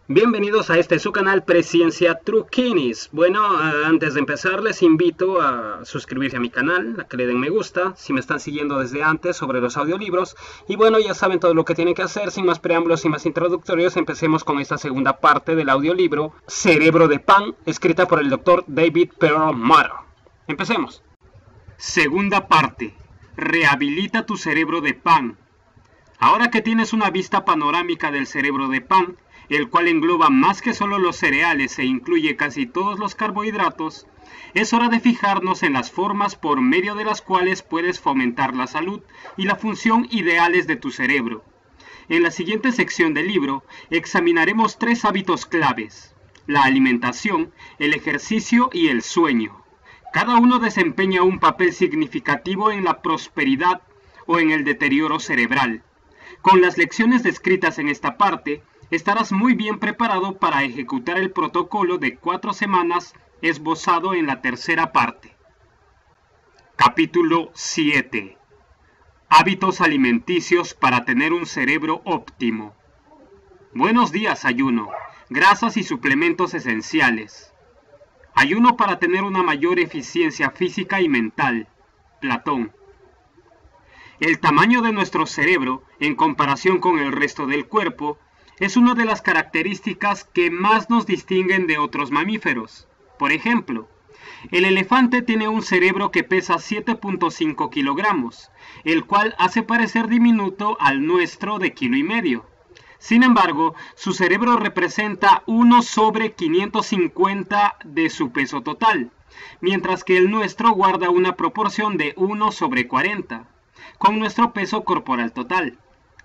Bienvenidos a su canal Presciencia Truquinis. Bueno, antes de empezar les invito a suscribirse a mi canal, a que le den me gusta, si me están siguiendo desde antes sobre los audiolibros. Y bueno, ya saben todo lo que tienen que hacer. Sin más preámbulos y más introductorios, empecemos con esta segunda parte del audiolibro Cerebro de Pan, escrita por el Dr. David Perlmutter. Empecemos. Segunda parte. Rehabilita tu cerebro de pan. Ahora que tienes una vista panorámica del cerebro de pan, el cual engloba más que solo los cereales e incluye casi todos los carbohidratos, es hora de fijarnos en las formas por medio de las cuales puedes fomentar la salud y la función ideales de tu cerebro. En la siguiente sección del libro examinaremos 3 hábitos claves: la alimentación, el ejercicio y el sueño. Cada uno desempeña un papel significativo en la prosperidad o en el deterioro cerebral. Con las lecciones descritas en esta parte, estarás muy bien preparado para ejecutar el protocolo de 4 semanas esbozado en la tercera parte. Capítulo 7. Hábitos alimenticios para tener un cerebro óptimo. Buenos días, ayuno. Grasas y suplementos esenciales. Ayuno para tener una mayor eficiencia física y mental. Platón. El tamaño de nuestro cerebro, en comparación con el resto del cuerpo, es una de las características que más nos distinguen de otros mamíferos. Por ejemplo, el elefante tiene un cerebro que pesa 7.5 kilogramos, el cual hace parecer diminuto al nuestro de 1,5 kilos. Sin embargo, su cerebro representa 1 sobre 550 de su peso total, mientras que el nuestro guarda una proporción de 1 sobre 40, con nuestro peso corporal total.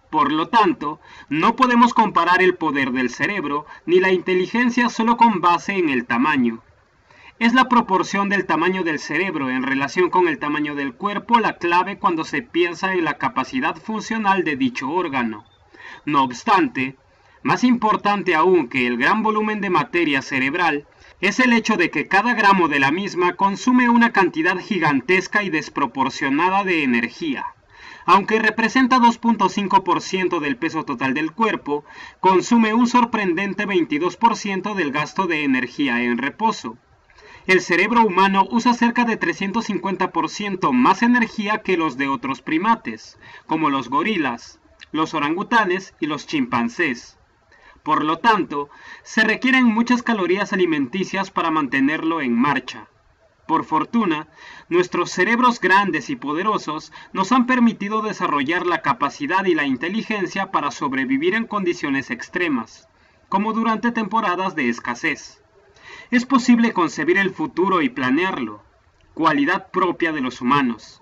Por lo tanto, no podemos comparar el poder del cerebro ni la inteligencia solo con base en el tamaño. Es la proporción del tamaño del cerebro en relación con el tamaño del cuerpo la clave cuando se piensa en la capacidad funcional de dicho órgano. No obstante, más importante aún que el gran volumen de materia cerebral, es el hecho de que cada gramo de la misma consume una cantidad gigantesca y desproporcionada de energía. Aunque representa 2.5% del peso total del cuerpo, consume un sorprendente 22% del gasto de energía en reposo. El cerebro humano usa cerca de 350% más energía que los de otros primates, como los gorilas, los orangutanes y los chimpancés. Por lo tanto, se requieren muchas calorías alimenticias para mantenerlo en marcha. Por fortuna, nuestros cerebros grandes y poderosos nos han permitido desarrollar la capacidad y la inteligencia para sobrevivir en condiciones extremas, como durante temporadas de escasez. Es posible concebir el futuro y planearlo, cualidad propia de los humanos.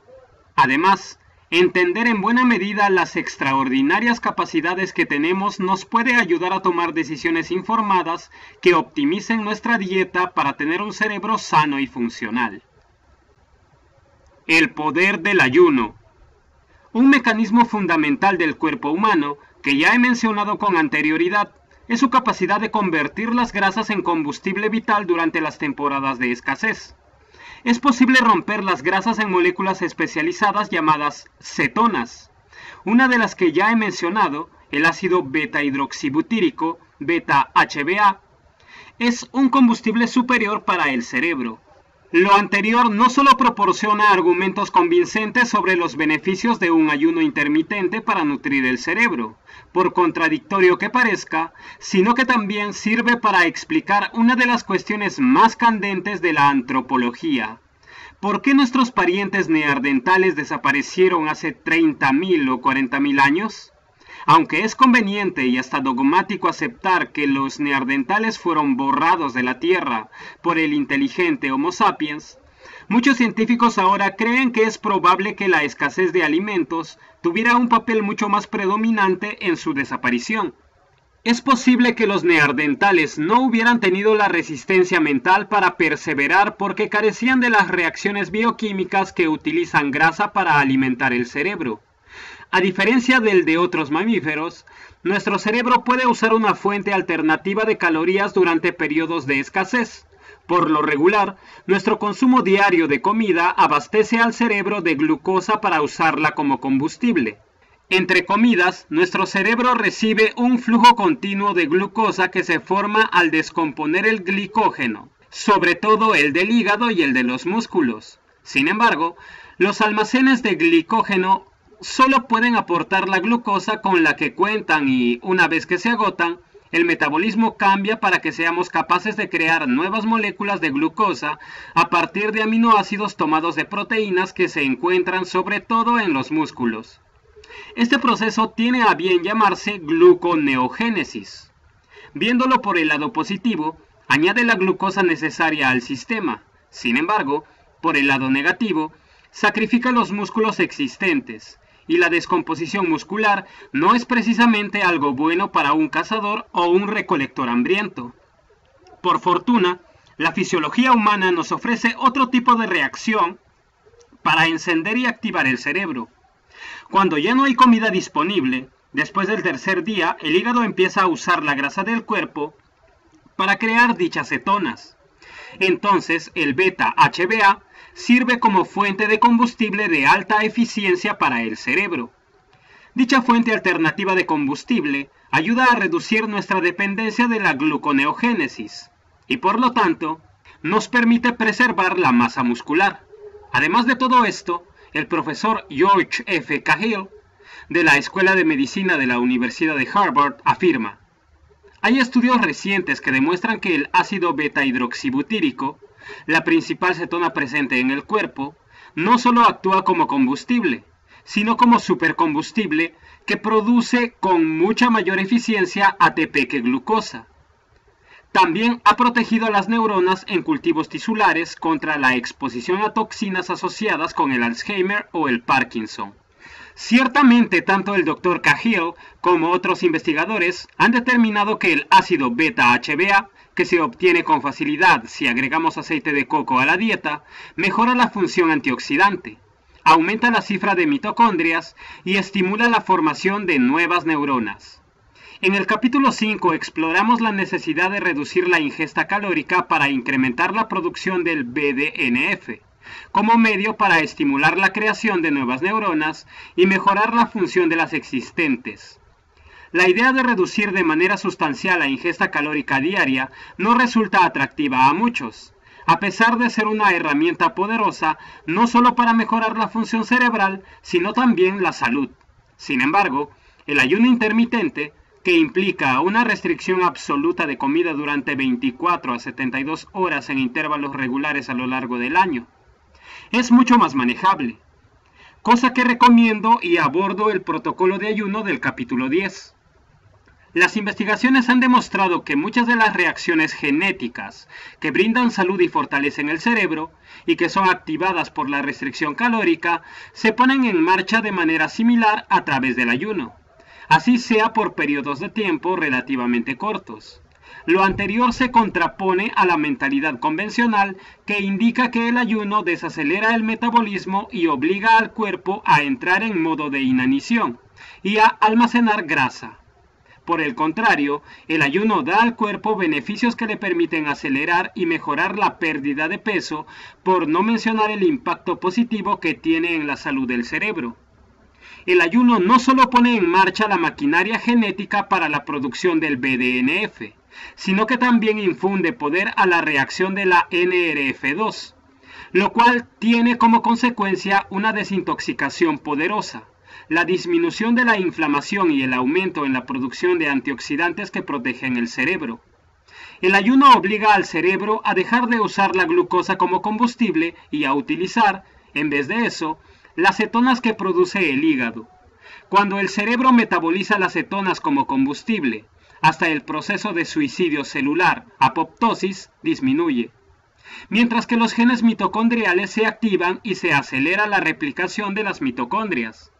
Además, entender en buena medida las extraordinarias capacidades que tenemos nos puede ayudar a tomar decisiones informadas que optimicen nuestra dieta para tener un cerebro sano y funcional. El poder del ayuno. Un mecanismo fundamental del cuerpo humano, que ya he mencionado con anterioridad, es su capacidad de convertir las grasas en combustible vital durante las temporadas de escasez. Es posible romper las grasas en moléculas especializadas llamadas cetonas. Una de las que ya he mencionado, el ácido beta-hidroxibutírico, beta-HBA, es un combustible superior para el cerebro. Lo anterior no solo proporciona argumentos convincentes sobre los beneficios de un ayuno intermitente para nutrir el cerebro, por contradictorio que parezca, sino que también sirve para explicar una de las cuestiones más candentes de la antropología. ¿Por qué nuestros parientes neandertales desaparecieron hace 30.000 o 40.000 años? Aunque es conveniente y hasta dogmático aceptar que los neandertales fueron borrados de la Tierra por el inteligente Homo sapiens, muchos científicos ahora creen que es probable que la escasez de alimentos tuviera un papel mucho más predominante en su desaparición. Es posible que los neandertales no hubieran tenido la resistencia mental para perseverar porque carecían de las reacciones bioquímicas que utilizan grasa para alimentar el cerebro. A diferencia del de otros mamíferos, nuestro cerebro puede usar una fuente alternativa de calorías durante periodos de escasez. Por lo regular, nuestro consumo diario de comida abastece al cerebro de glucosa para usarla como combustible. Entre comidas, nuestro cerebro recibe un flujo continuo de glucosa que se forma al descomponer el glicógeno, sobre todo el del hígado y el de los músculos. Sin embargo, los almacenes de glicógeno solo pueden aportar la glucosa con la que cuentan y, una vez que se agotan, el metabolismo cambia para que seamos capaces de crear nuevas moléculas de glucosa a partir de aminoácidos tomados de proteínas que se encuentran sobre todo en los músculos. Este proceso tiene a bien llamarse gluconeogénesis. Viéndolo por el lado positivo, añade la glucosa necesaria al sistema. Sin embargo, por el lado negativo, sacrifica los músculos existentes, y la descomposición muscular no es precisamente algo bueno para un cazador o un recolector hambriento. Por fortuna, la fisiología humana nos ofrece otro tipo de reacción para encender y activar el cerebro. Cuando ya no hay comida disponible, después del tercer día, el hígado empieza a usar la grasa del cuerpo para crear dichas cetonas. Entonces, el beta-HBA sirve como fuente de combustible de alta eficiencia para el cerebro. Dicha fuente alternativa de combustible ayuda a reducir nuestra dependencia de la gluconeogénesis y, por lo tanto, nos permite preservar la masa muscular. Además de todo esto, el profesor George F. Cahill, de la Escuela de Medicina de la Universidad de Harvard, afirma: hay estudios recientes que demuestran que el ácido beta-hidroxibutírico, la principal cetona presente en el cuerpo, no solo actúa como combustible, sino como supercombustible que produce con mucha mayor eficiencia ATP que glucosa. También ha protegido a las neuronas en cultivos tisulares contra la exposición a toxinas asociadas con el Alzheimer o el Parkinson. Ciertamente, tanto el Dr. Cahill como otros investigadores han determinado que el ácido beta-HBA, que se obtiene con facilidad si agregamos aceite de coco a la dieta, mejora la función antioxidante, aumenta la cifra de mitocondrias y estimula la formación de nuevas neuronas. En el capítulo 5 exploramos la necesidad de reducir la ingesta calórica para incrementar la producción del BDNF, como medio para estimular la creación de nuevas neuronas y mejorar la función de las existentes. La idea de reducir de manera sustancial la ingesta calórica diaria no resulta atractiva a muchos, a pesar de ser una herramienta poderosa no solo para mejorar la función cerebral, sino también la salud. Sin embargo, el ayuno intermitente, que implica una restricción absoluta de comida durante 24 a 72 horas en intervalos regulares a lo largo del año, es mucho más manejable, cosa que recomiendo y abordo el protocolo de ayuno del capítulo 10. Las investigaciones han demostrado que muchas de las reacciones genéticas que brindan salud y fortalecen el cerebro y que son activadas por la restricción calórica se ponen en marcha de manera similar a través del ayuno, así sea por periodos de tiempo relativamente cortos. Lo anterior se contrapone a la mentalidad convencional que indica que el ayuno desacelera el metabolismo y obliga al cuerpo a entrar en modo de inanición y a almacenar grasa. Por el contrario, el ayuno da al cuerpo beneficios que le permiten acelerar y mejorar la pérdida de peso, por no mencionar el impacto positivo que tiene en la salud del cerebro. El ayuno no solo pone en marcha la maquinaria genética para la producción del BDNF, sino que también infunde poder a la reacción de la NRF2, lo cual tiene como consecuencia una desintoxicación poderosa, la disminución de la inflamación y el aumento en la producción de antioxidantes que protegen el cerebro. El ayuno obliga al cerebro a dejar de usar la glucosa como combustible y a utilizar, en vez de eso, las cetonas que produce el hígado. Cuando el cerebro metaboliza las cetonas como combustible, hasta el proceso de suicidio celular, apoptosis, disminuye, mientras que los genes mitocondriales se activan y se acelera la replicación de las mitocondrias.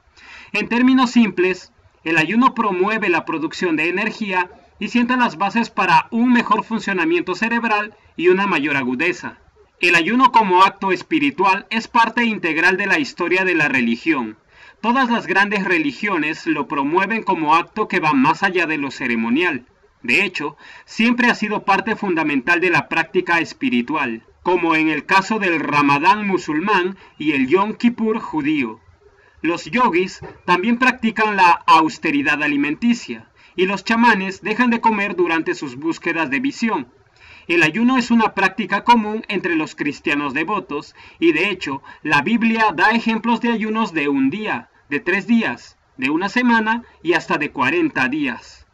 En términos simples, el ayuno promueve la producción de energía y sienta las bases para un mejor funcionamiento cerebral y una mayor agudeza. El ayuno como acto espiritual es parte integral de la historia de la religión. Todas las grandes religiones lo promueven como acto que va más allá de lo ceremonial. De hecho, siempre ha sido parte fundamental de la práctica espiritual, como en el caso del Ramadán musulmán y el Yom Kippur judío. Los yogis también practican la austeridad alimenticia, y los chamanes dejan de comer durante sus búsquedas de visión. El ayuno es una práctica común entre los cristianos devotos, y de hecho, la Biblia da ejemplos de ayunos de un día, de 3 días, de una semana y hasta de 40 días.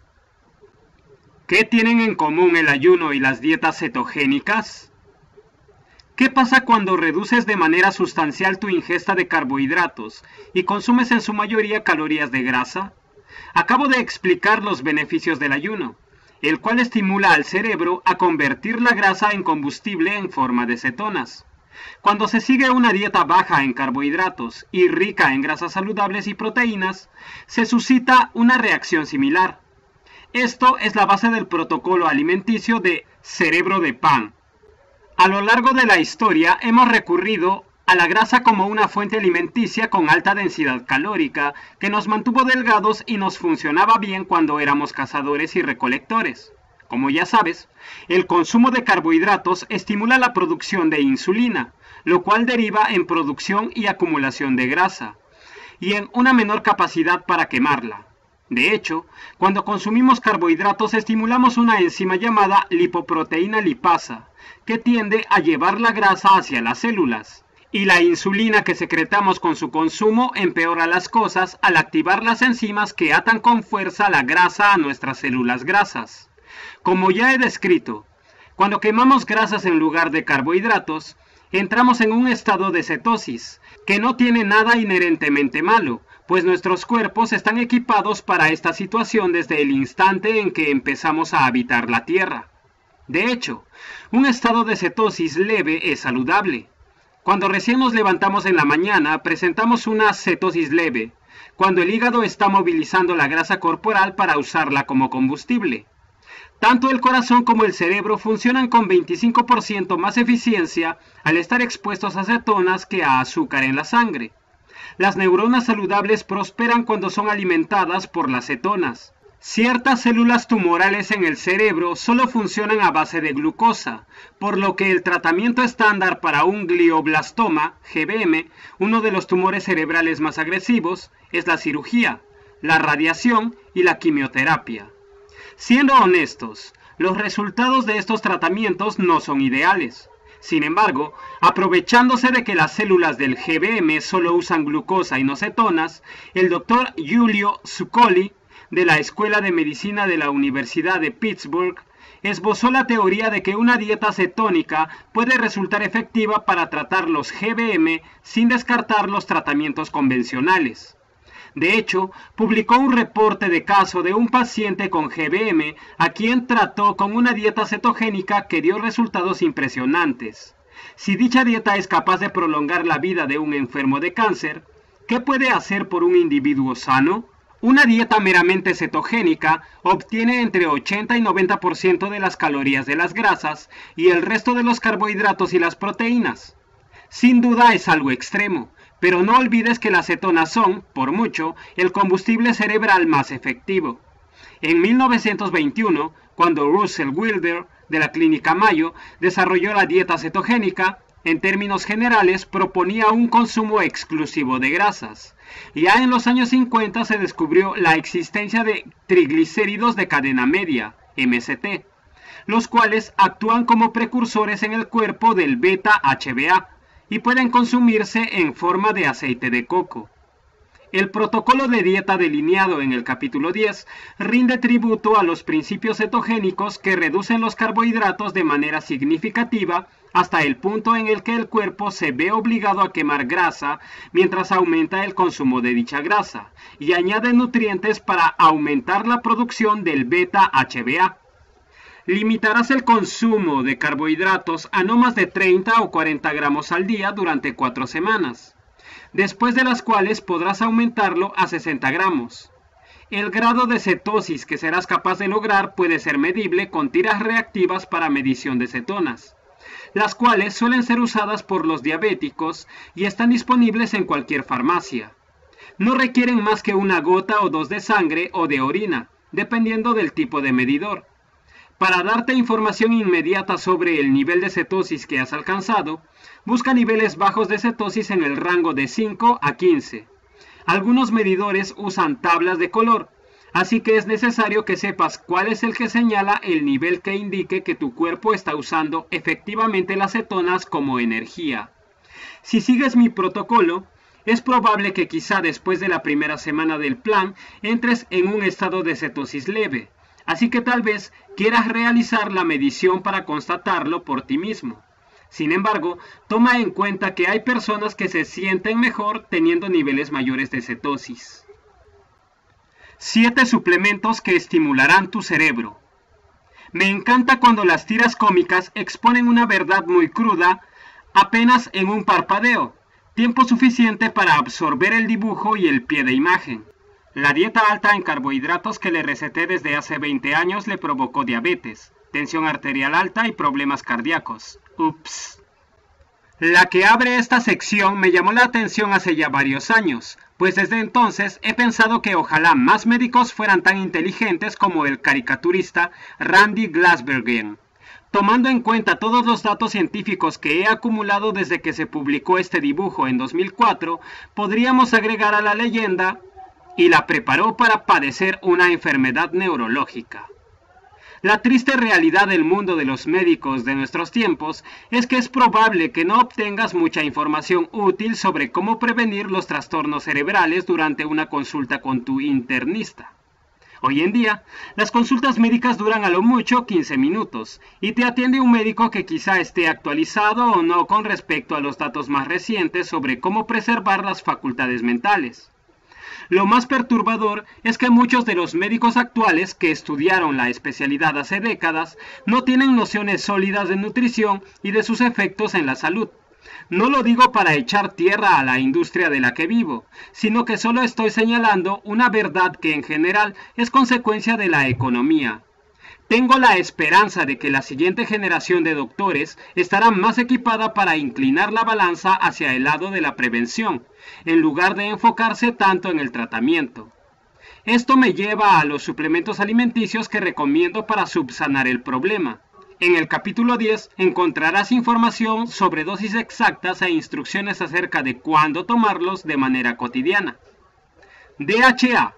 ¿Qué tienen en común el ayuno y las dietas cetogénicas? ¿Qué pasa cuando reduces de manera sustancial tu ingesta de carbohidratos y consumes en su mayoría calorías de grasa? Acabo de explicar los beneficios del ayuno, el cual estimula al cerebro a convertir la grasa en combustible en forma de cetonas. Cuando se sigue una dieta baja en carbohidratos y rica en grasas saludables y proteínas, se suscita una reacción similar. Esto es la base del protocolo alimenticio de cerebro de pan. A lo largo de la historia hemos recurrido a la grasa como una fuente alimenticia con alta densidad calórica que nos mantuvo delgados y nos funcionaba bien cuando éramos cazadores y recolectores. Como ya sabes, el consumo de carbohidratos estimula la producción de insulina, lo cual deriva en producción y acumulación de grasa, y en una menor capacidad para quemarla. De hecho, cuando consumimos carbohidratos estimulamos una enzima llamada lipoproteína lipasa, que tiende a llevar la grasa hacia las células. Y la insulina que secretamos con su consumo empeora las cosas al activar las enzimas que atan con fuerza la grasa a nuestras células grasas. Como ya he descrito, cuando quemamos grasas en lugar de carbohidratos, entramos en un estado de cetosis, que no tiene nada inherentemente malo, pues nuestros cuerpos están equipados para esta situación desde el instante en que empezamos a habitar la Tierra. De hecho, un estado de cetosis leve es saludable. Cuando recién nos levantamos en la mañana, presentamos una cetosis leve, cuando el hígado está movilizando la grasa corporal para usarla como combustible. Tanto el corazón como el cerebro funcionan con 25% más eficiencia al estar expuestos a cetonas que a azúcar en la sangre. Las neuronas saludables prosperan cuando son alimentadas por las cetonas. Ciertas células tumorales en el cerebro solo funcionan a base de glucosa, por lo que el tratamiento estándar para un glioblastoma, GBM, uno de los tumores cerebrales más agresivos, es la cirugía, la radiación y la quimioterapia. Siendo honestos, los resultados de estos tratamientos no son ideales. Sin embargo, aprovechándose de que las células del GBM solo usan glucosa y no cetonas, el doctor Giulio Zuccoli, de la Escuela de Medicina de la Universidad de Pittsburgh, esbozó la teoría de que una dieta cetónica puede resultar efectiva para tratar los GBM sin descartar los tratamientos convencionales. De hecho, publicó un reporte de caso de un paciente con GBM a quien trató con una dieta cetogénica que dio resultados impresionantes. Si dicha dieta es capaz de prolongar la vida de un enfermo de cáncer, ¿qué puede hacer por un individuo sano? Una dieta meramente cetogénica obtiene entre 80 y 90% de las calorías de las grasas y el resto de los carbohidratos y las proteínas. Sin duda es algo extremo, pero no olvides que las cetonas son, por mucho, el combustible cerebral más efectivo. En 1921, cuando Russell Wilder, de la Clínica Mayo, desarrolló la dieta cetogénica, en términos generales proponía un consumo exclusivo de grasas. Ya en los años 50 se descubrió la existencia de triglicéridos de cadena media, MCT, los cuales actúan como precursores en el cuerpo del beta-HBA y pueden consumirse en forma de aceite de coco. El protocolo de dieta delineado en el capítulo 10 rinde tributo a los principios cetogénicos que reducen los carbohidratos de manera significativa hasta el punto en el que el cuerpo se ve obligado a quemar grasa mientras aumenta el consumo de dicha grasa y añade nutrientes para aumentar la producción del beta-HBA. Limitarás el consumo de carbohidratos a no más de 30 o 40 gramos al día durante 4 semanas. Después de las cuales podrás aumentarlo a 60 gramos. El grado de cetosis que serás capaz de lograr puede ser medible con tiras reactivas para medición de cetonas, las cuales suelen ser usadas por los diabéticos y están disponibles en cualquier farmacia. No requieren más que una gota o 2 de sangre o de orina, dependiendo del tipo de medidor. Para darte información inmediata sobre el nivel de cetosis que has alcanzado, busca niveles bajos de cetosis en el rango de 5 a 15. Algunos medidores usan tablas de color, así que es necesario que sepas cuál es el que señala el nivel que indique que tu cuerpo está usando efectivamente las cetonas como energía. Si sigues mi protocolo, es probable que quizá después de la primera semana del plan entres en un estado de cetosis leve, así que tal vez quieras realizar la medición para constatarlo por ti mismo. Sin embargo, toma en cuenta que hay personas que se sienten mejor teniendo niveles mayores de cetosis. 7 suplementos que estimularán tu cerebro. Me encanta cuando las tiras cómicas exponen una verdad muy cruda apenas en un parpadeo, tiempo suficiente para absorber el dibujo y el pie de imagen. La dieta alta en carbohidratos que le receté desde hace 20 años le provocó diabetes, tensión arterial alta y problemas cardíacos. Ups. La que abre esta sección me llamó la atención hace ya varios años, pues desde entonces he pensado que ojalá más médicos fueran tan inteligentes como el caricaturista Randy Glasbergen. Tomando en cuenta todos los datos científicos que he acumulado desde que se publicó este dibujo en 2004, podríamos agregar a la leyenda y la preparó para padecer una enfermedad neurológica. La triste realidad del mundo de los médicos de nuestros tiempos es que es probable que no obtengas mucha información útil sobre cómo prevenir los trastornos cerebrales durante una consulta con tu internista. Hoy en día, las consultas médicas duran a lo mucho 15 minutos y te atiende un médico que quizá esté actualizado o no con respecto a los datos más recientes sobre cómo preservar las facultades mentales. Lo más perturbador es que muchos de los médicos actuales que estudiaron la especialidad hace décadas no tienen nociones sólidas de nutrición y de sus efectos en la salud. No lo digo para echar tierra a la industria de la que vivo, sino que solo estoy señalando una verdad que en general es consecuencia de la economía. Tengo la esperanza de que la siguiente generación de doctores estará más equipada para inclinar la balanza hacia el lado de la prevención, en lugar de enfocarse tanto en el tratamiento. Esto me lleva a los suplementos alimenticios que recomiendo para subsanar el problema. En el capítulo 10 encontrarás información sobre dosis exactas e instrucciones acerca de cuándo tomarlos de manera cotidiana. DHA.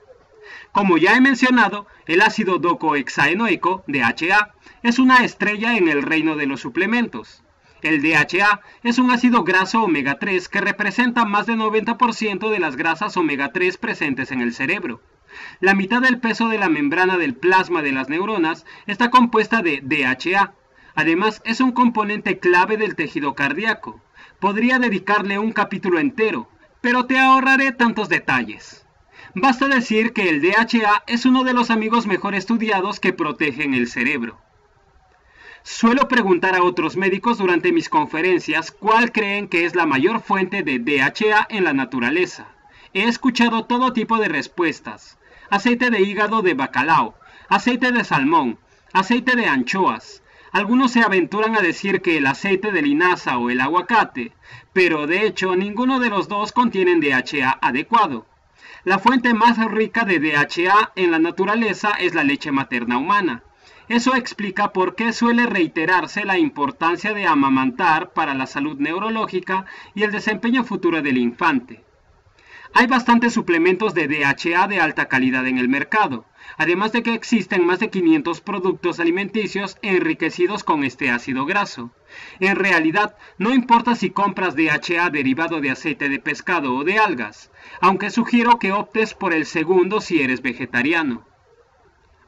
Como ya he mencionado, el ácido docohexaenoico, DHA, es una estrella en el reino de los suplementos. El DHA es un ácido graso omega 3 que representa más del 90% de las grasas omega 3 presentes en el cerebro. La mitad del peso de la membrana del plasma de las neuronas está compuesta de DHA. Además, es un componente clave del tejido cardíaco. Podría dedicarle un capítulo entero, pero te ahorraré tantos detalles. Basta decir que el DHA es uno de los amigos mejor estudiados que protegen el cerebro. Suelo preguntar a otros médicos durante mis conferencias cuál creen que es la mayor fuente de DHA en la naturaleza. He escuchado todo tipo de respuestas: aceite de hígado de bacalao, aceite de salmón, aceite de anchoas. Algunos se aventuran a decir que el aceite de linaza o el aguacate, pero de hecho ninguno de los dos contienen DHA adecuado. La fuente más rica de DHA en la naturaleza es la leche materna humana. Eso explica por qué suele reiterarse la importancia de amamantar para la salud neurológica y el desempeño futuro del infante. Hay bastantes suplementos de DHA de alta calidad en el mercado, además de que existen más de 500 productos alimenticios enriquecidos con este ácido graso. En realidad, no importa si compras DHA derivado de aceite de pescado o de algas, aunque sugiero que optes por el segundo si eres vegetariano.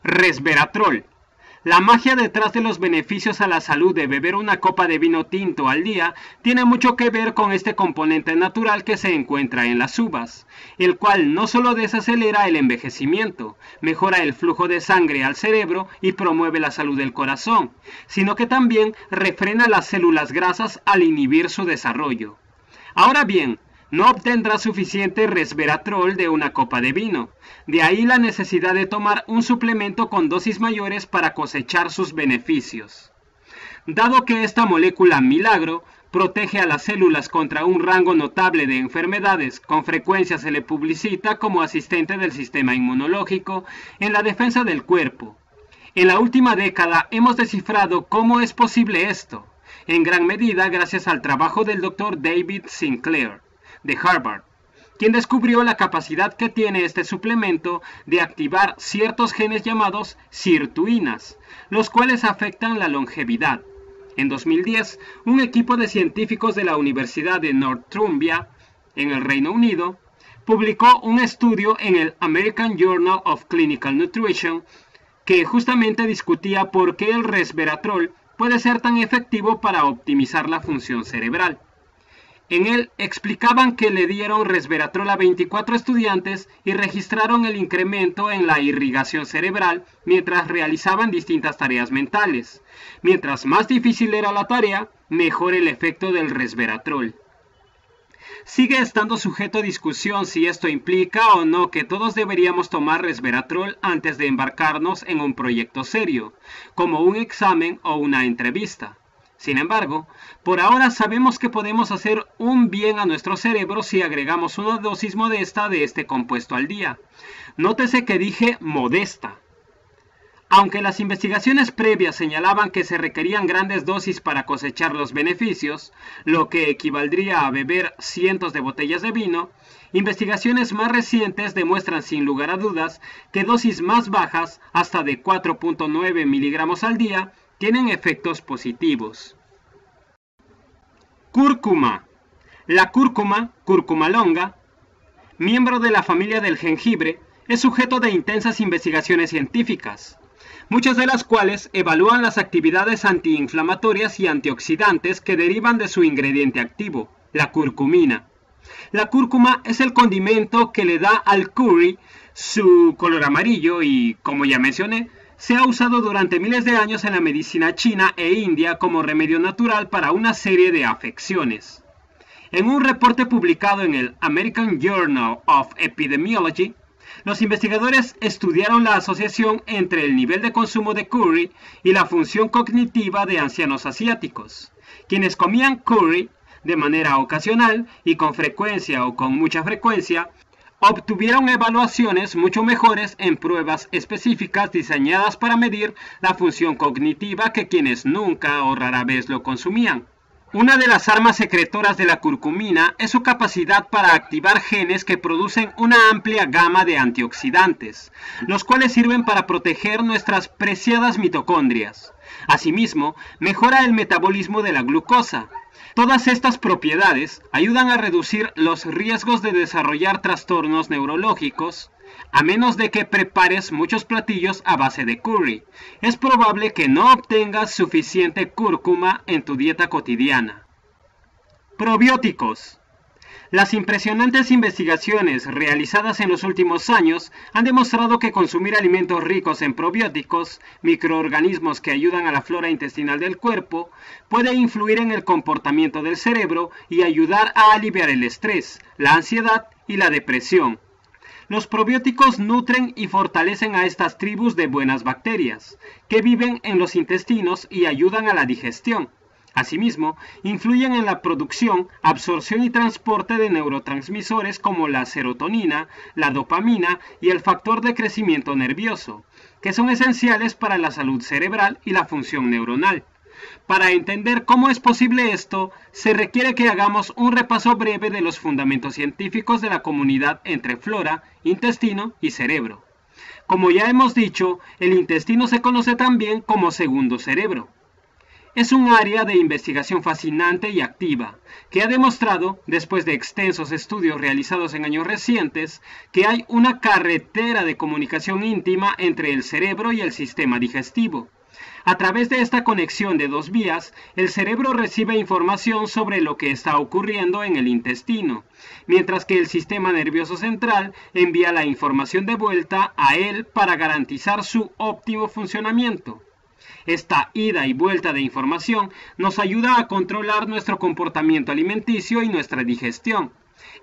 Resveratrol. La magia detrás de los beneficios a la salud de beber una copa de vino tinto al día tiene mucho que ver con este componente natural que se encuentra en las uvas, el cual no solo desacelera el envejecimiento, mejora el flujo de sangre al cerebro y promueve la salud del corazón, sino que también refrena las células grasas al inhibir su desarrollo. Ahora bien, no obtendrás suficiente resveratrol de una copa de vino. De ahí la necesidad de tomar un suplemento con dosis mayores para cosechar sus beneficios. Dado que esta molécula milagro protege a las células contra un rango notable de enfermedades, con frecuencia se le publicita como asistente del sistema inmunológico en la defensa del cuerpo. En la última década hemos descifrado cómo es posible esto, en gran medida gracias al trabajo del Dr. David Sinclair, de Harvard, quien descubrió la capacidad que tiene este suplemento de activar ciertos genes llamados sirtuinas, los cuales afectan la longevidad. En 2010, un equipo de científicos de la Universidad de Northumbria, en el Reino Unido, publicó un estudio en el American Journal of Clinical Nutrition que justamente discutía por qué el resveratrol puede ser tan efectivo para optimizar la función cerebral. En él explicaban que le dieron resveratrol a 24 estudiantes y registraron el incremento en la irrigación cerebral mientras realizaban distintas tareas mentales. Mientras más difícil era la tarea, mejor el efecto del resveratrol. Sigue estando sujeto a discusión si esto implica o no que todos deberíamos tomar resveratrol antes de embarcarnos en un proyecto serio, como un examen o una entrevista. Sin embargo, por ahora sabemos que podemos hacer un bien a nuestro cerebro si agregamos una dosis modesta de este compuesto al día. Nótese que dije modesta. Aunque las investigaciones previas señalaban que se requerían grandes dosis para cosechar los beneficios, lo que equivaldría a beber cientos de botellas de vino, investigaciones más recientes demuestran sin lugar a dudas que dosis más bajas, hasta de 4.9 miligramos al día, tienen efectos positivos. Cúrcuma. La cúrcuma, Curcuma longa, miembro de la familia del jengibre, es sujeto de intensas investigaciones científicas, muchas de las cuales evalúan las actividades antiinflamatorias y antioxidantes que derivan de su ingrediente activo, la curcumina. La cúrcuma es el condimento que le da al curry su color amarillo y, como ya mencioné, se ha usado durante miles de años en la medicina china e india como remedio natural para una serie de afecciones. En un reporte publicado en el American Journal of Epidemiology, los investigadores estudiaron la asociación entre el nivel de consumo de curry y la función cognitiva de ancianos asiáticos. Quienes comían curry de manera ocasional y con frecuencia o con mucha frecuencia, obtuvieron evaluaciones mucho mejores en pruebas específicas diseñadas para medir la función cognitiva que quienes nunca o rara vez lo consumían. Una de las armas secretoras de la curcumina es su capacidad para activar genes que producen una amplia gama de antioxidantes, los cuales sirven para proteger nuestras preciadas mitocondrias. Asimismo, mejora el metabolismo de la glucosa. Todas estas propiedades ayudan a reducir los riesgos de desarrollar trastornos neurológicos, a menos de que prepares muchos platillos a base de curry. Es probable que no obtengas suficiente cúrcuma en tu dieta cotidiana. Probióticos. Las impresionantes investigaciones realizadas en los últimos años han demostrado que consumir alimentos ricos en probióticos, microorganismos que ayudan a la flora intestinal del cuerpo, puede influir en el comportamiento del cerebro y ayudar a aliviar el estrés, la ansiedad y la depresión. Los probióticos nutren y fortalecen a estas tribus de buenas bacterias, que viven en los intestinos y ayudan a la digestión. Asimismo, influyen en la producción, absorción y transporte de neurotransmisores como la serotonina, la dopamina y el factor de crecimiento nervioso, que son esenciales para la salud cerebral y la función neuronal. Para entender cómo es posible esto, se requiere que hagamos un repaso breve de los fundamentos científicos de la comunidad entre flora, intestino y cerebro. Como ya hemos dicho, el intestino se conoce también como segundo cerebro. Es un área de investigación fascinante y activa, que ha demostrado, después de extensos estudios realizados en años recientes, que hay una carretera de comunicación íntima entre el cerebro y el sistema digestivo. A través de esta conexión de dos vías, el cerebro recibe información sobre lo que está ocurriendo en el intestino, mientras que el sistema nervioso central envía la información de vuelta a él para garantizar su óptimo funcionamiento. Esta ida y vuelta de información nos ayuda a controlar nuestro comportamiento alimenticio y nuestra digestión,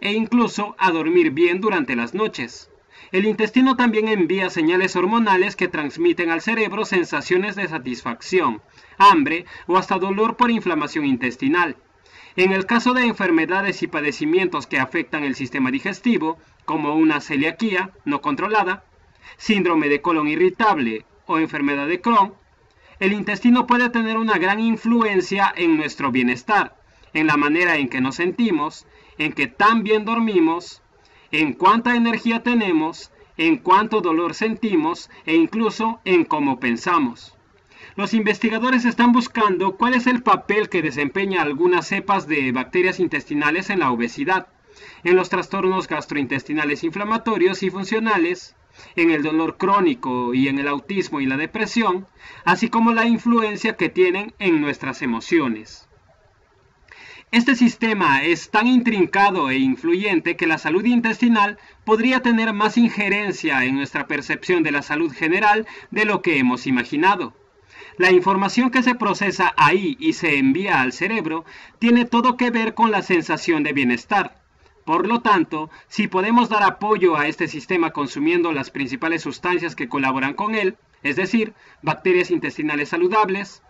e incluso a dormir bien durante las noches. El intestino también envía señales hormonales que transmiten al cerebro sensaciones de satisfacción, hambre o hasta dolor por inflamación intestinal. En el caso de enfermedades y padecimientos que afectan el sistema digestivo, como una celiaquía no controlada, síndrome de colon irritable o enfermedad de Crohn, el intestino puede tener una gran influencia en nuestro bienestar, en la manera en que nos sentimos, en que tan bien dormimos, en cuánta energía tenemos, en cuánto dolor sentimos e incluso en cómo pensamos. Los investigadores están buscando cuál es el papel que desempeña algunas cepas de bacterias intestinales en la obesidad, en los trastornos gastrointestinales inflamatorios y funcionales, en el dolor crónico y en el autismo y la depresión, así como la influencia que tienen en nuestras emociones. Este sistema es tan intrincado e influyente que la salud intestinal podría tener más injerencia en nuestra percepción de la salud general de lo que hemos imaginado. La información que se procesa ahí y se envía al cerebro tiene todo que ver con la sensación de bienestar. Por lo tanto, si podemos dar apoyo a este sistema consumiendo las principales sustancias que colaboran con él, es decir, bacterias intestinales saludables,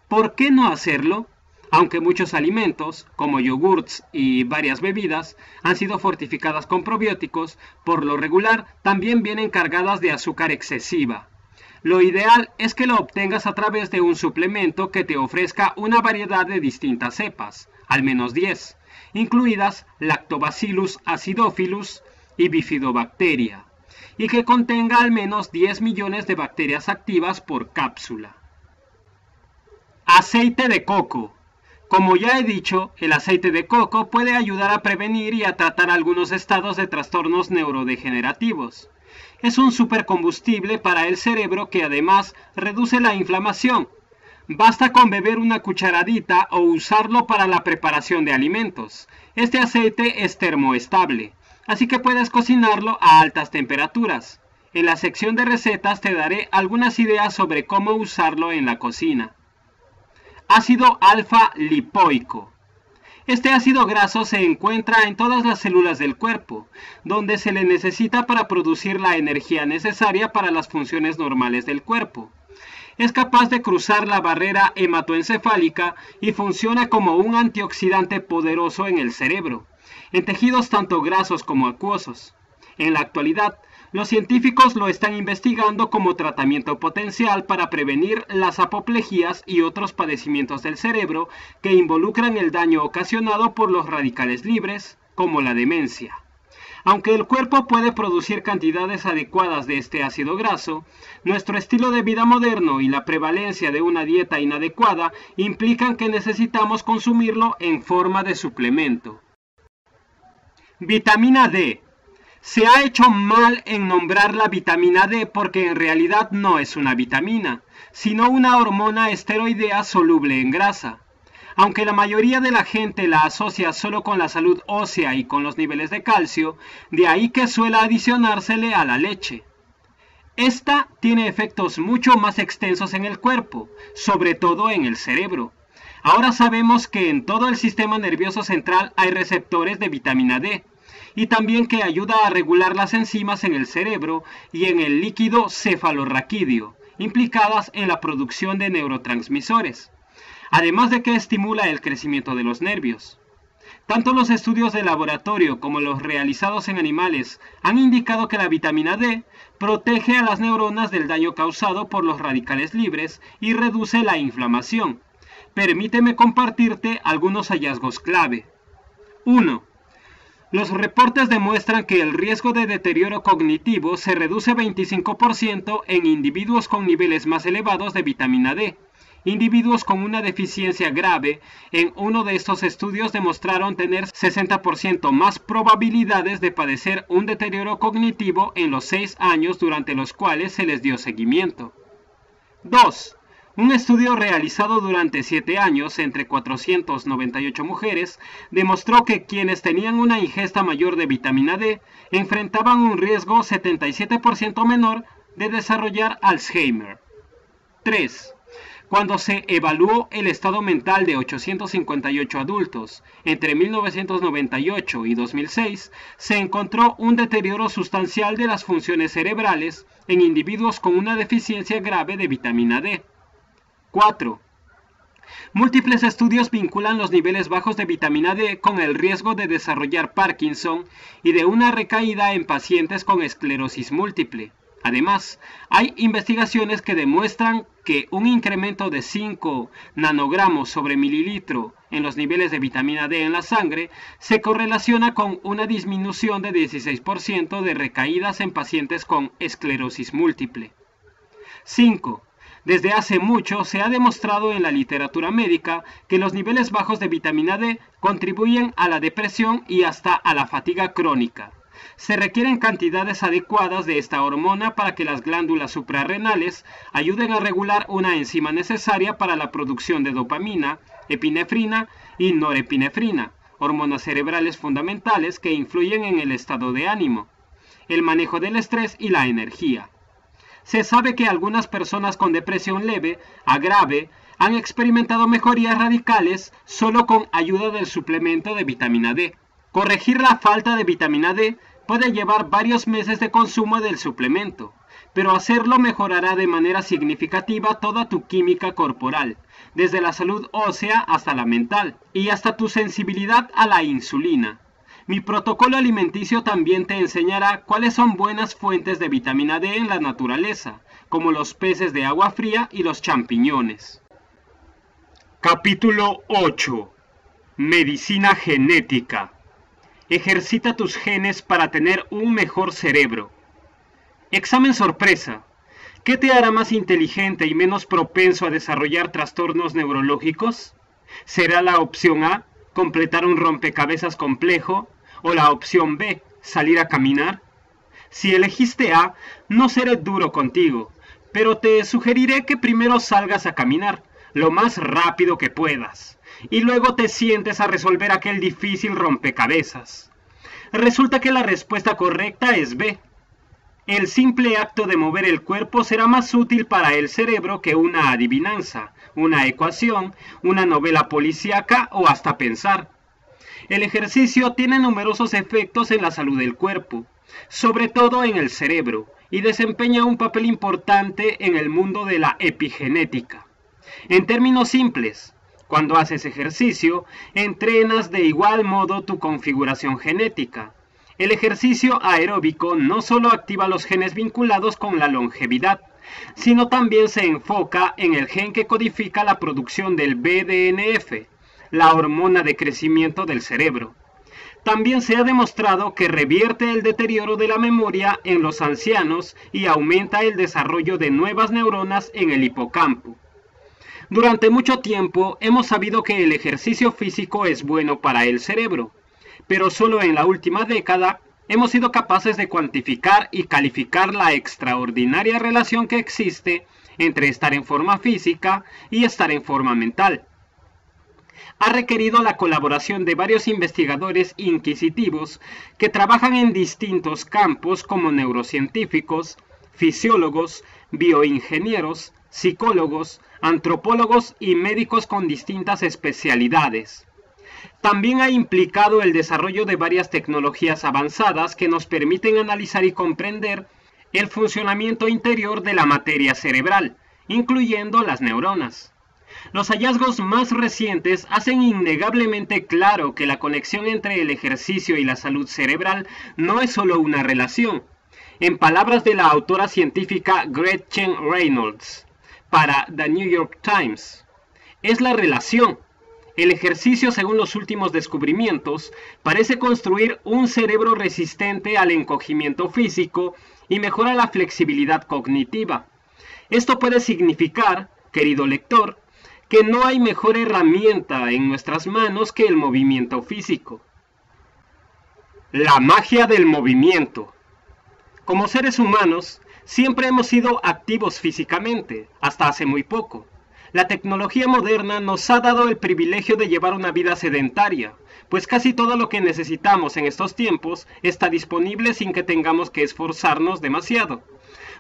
¿por qué no hacerlo? Aunque muchos alimentos, como yogurts y varias bebidas, han sido fortificadas con probióticos, por lo regular también vienen cargadas de azúcar excesiva. Lo ideal es que lo obtengas a través de un suplemento que te ofrezca una variedad de distintas cepas, al menos 10, incluidas Lactobacillus acidophilus y Bifidobacteria, y que contenga al menos 10 millones de bacterias activas por cápsula. Aceite de coco. Como ya he dicho, el aceite de coco puede ayudar a prevenir y a tratar algunos estados de trastornos neurodegenerativos. Es un supercombustible para el cerebro que además reduce la inflamación. Basta con beber una cucharadita o usarlo para la preparación de alimentos. Este aceite es termoestable, así que puedes cocinarlo a altas temperaturas. En la sección de recetas te daré algunas ideas sobre cómo usarlo en la cocina. Ácido alfa-lipoico. Este ácido graso se encuentra en todas las células del cuerpo, donde se le necesita para producir la energía necesaria para las funciones normales del cuerpo. Es capaz de cruzar la barrera hematoencefálica y funciona como un antioxidante poderoso en el cerebro, en tejidos tanto grasos como acuosos. En la actualidad, los científicos lo están investigando como tratamiento potencial para prevenir las apoplejías y otros padecimientos del cerebro que involucran el daño ocasionado por los radicales libres, como la demencia. Aunque el cuerpo puede producir cantidades adecuadas de este ácido graso, nuestro estilo de vida moderno y la prevalencia de una dieta inadecuada implican que necesitamos consumirlo en forma de suplemento. Vitamina D. Se ha hecho mal en nombrar la vitamina D porque en realidad no es una vitamina, sino una hormona esteroidea soluble en grasa. Aunque la mayoría de la gente la asocia solo con la salud ósea y con los niveles de calcio, de ahí que suele adicionársele a la leche. Esta tiene efectos mucho más extensos en el cuerpo, sobre todo en el cerebro. Ahora sabemos que en todo el sistema nervioso central hay receptores de vitamina D, y también que ayuda a regular las enzimas en el cerebro y en el líquido cefalorraquídeo, implicadas en la producción de neurotransmisores, además de que estimula el crecimiento de los nervios. Tanto los estudios de laboratorio como los realizados en animales han indicado que la vitamina D protege a las neuronas del daño causado por los radicales libres y reduce la inflamación. Permíteme compartirte algunos hallazgos clave. 1. Los reportes demuestran que el riesgo de deterioro cognitivo se reduce 25% en individuos con niveles más elevados de vitamina D. Individuos con una deficiencia grave en uno de estos estudios demostraron tener 60% más probabilidades de padecer un deterioro cognitivo en los 6 años durante los cuales se les dio seguimiento. 2. Un estudio realizado durante 7 años entre 498 mujeres demostró que quienes tenían una ingesta mayor de vitamina D enfrentaban un riesgo 77% menor de desarrollar Alzheimer. 3. Cuando se evaluó el estado mental de 858 adultos entre 1998 y 2006, se encontró un deterioro sustancial de las funciones cerebrales en individuos con una deficiencia grave de vitamina D. 4. Múltiples estudios vinculan los niveles bajos de vitamina D con el riesgo de desarrollar Parkinson y de una recaída en pacientes con esclerosis múltiple. Además, hay investigaciones que demuestran que un incremento de 5 nanogramos sobre mililitro en los niveles de vitamina D en la sangre se correlaciona con una disminución de 16% de recaídas en pacientes con esclerosis múltiple. 5. Desde hace mucho se ha demostrado en la literatura médica que los niveles bajos de vitamina D contribuyen a la depresión y hasta a la fatiga crónica. Se requieren cantidades adecuadas de esta hormona para que las glándulas suprarrenales ayuden a regular una enzima necesaria para la producción de dopamina, epinefrina y norepinefrina, hormonas cerebrales fundamentales que influyen en el estado de ánimo, el manejo del estrés y la energía. Se sabe que algunas personas con depresión leve a grave han experimentado mejorías radicales solo con ayuda del suplemento de vitamina D. Corregir la falta de vitamina D puede llevar varios meses de consumo del suplemento, pero hacerlo mejorará de manera significativa toda tu química corporal, desde la salud ósea hasta la mental, y hasta tu sensibilidad a la insulina. Mi protocolo alimenticio también te enseñará cuáles son buenas fuentes de vitamina D en la naturaleza, como los peces de agua fría y los champiñones. Capítulo 8. Medicina genética. Ejercita tus genes para tener un mejor cerebro. Examen sorpresa. ¿Qué te hará más inteligente y menos propenso a desarrollar trastornos neurológicos? ¿Será la opción A, completar un rompecabezas complejo, o la opción B, salir a caminar? Si elegiste A, no seré duro contigo, pero te sugeriré que primero salgas a caminar, lo más rápido que puedas, y luego te sientes a resolver aquel difícil rompecabezas. Resulta que la respuesta correcta es B. El simple acto de mover el cuerpo será más útil para el cerebro que una adivinanza, una ecuación, una novela policíaca o hasta pensar. El ejercicio tiene numerosos efectos en la salud del cuerpo, sobre todo en el cerebro, y desempeña un papel importante en el mundo de la epigenética. En términos simples, cuando haces ejercicio, entrenas de igual modo tu configuración genética. El ejercicio aeróbico no solo activa los genes vinculados con la longevidad, sino también se enfoca en el gen que codifica la producción del BDNF, la hormona de crecimiento del cerebro. También se ha demostrado que revierte el deterioro de la memoria en los ancianos y aumenta el desarrollo de nuevas neuronas en el hipocampo. Durante mucho tiempo hemos sabido que el ejercicio físico es bueno para el cerebro, pero solo en la última década hemos sido capaces de cuantificar y calificar la extraordinaria relación que existe entre estar en forma física y estar en forma mental. Ha requerido la colaboración de varios investigadores inquisitivos que trabajan en distintos campos como neurocientíficos, fisiólogos, bioingenieros, psicólogos, antropólogos y médicos con distintas especialidades. También ha implicado el desarrollo de varias tecnologías avanzadas que nos permiten analizar y comprender el funcionamiento interior de la materia cerebral, incluyendo las neuronas. Los hallazgos más recientes hacen innegablemente claro que la conexión entre el ejercicio y la salud cerebral no es solo una relación. En palabras de la autora científica Gretchen Reynolds, para The New York Times, es la relación. El ejercicio, según los últimos descubrimientos, parece construir un cerebro resistente al encogimiento físico y mejora la flexibilidad cognitiva. Esto puede significar, querido lector, que no hay mejor herramienta en nuestras manos que el movimiento físico. La magia del movimiento. Como seres humanos, siempre hemos sido activos físicamente, hasta hace muy poco. La tecnología moderna nos ha dado el privilegio de llevar una vida sedentaria, pues casi todo lo que necesitamos en estos tiempos está disponible sin que tengamos que esforzarnos demasiado,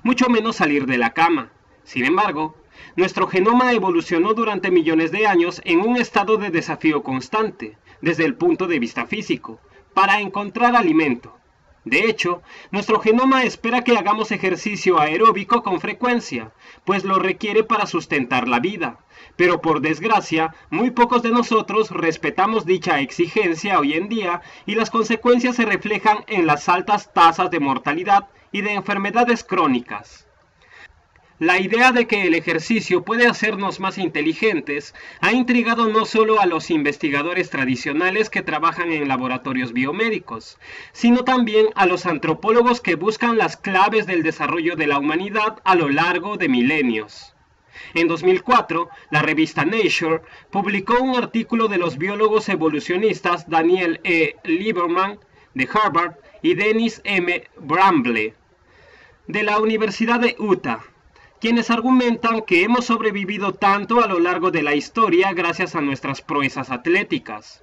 mucho menos salir de la cama. Sin embargo, nuestro genoma evolucionó durante millones de años en un estado de desafío constante, desde el punto de vista físico, para encontrar alimento. De hecho, nuestro genoma espera que hagamos ejercicio aeróbico con frecuencia, pues lo requiere para sustentar la vida. Pero por desgracia, muy pocos de nosotros respetamos dicha exigencia hoy en día y las consecuencias se reflejan en las altas tasas de mortalidad y de enfermedades crónicas. La idea de que el ejercicio puede hacernos más inteligentes ha intrigado no solo a los investigadores tradicionales que trabajan en laboratorios biomédicos, sino también a los antropólogos que buscan las claves del desarrollo de la humanidad a lo largo de milenios. En 2004, la revista Nature publicó un artículo de los biólogos evolucionistas Daniel E. Lieberman, de Harvard, y Dennis M. Bramble, de la Universidad de Utah, quienes argumentan que hemos sobrevivido tanto a lo largo de la historia gracias a nuestras proezas atléticas.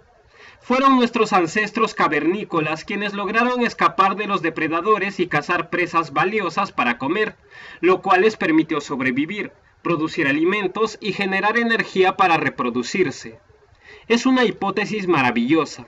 Fueron nuestros ancestros cavernícolas quienes lograron escapar de los depredadores y cazar presas valiosas para comer, lo cual les permitió sobrevivir, producir alimentos y generar energía para reproducirse. Es una hipótesis maravillosa.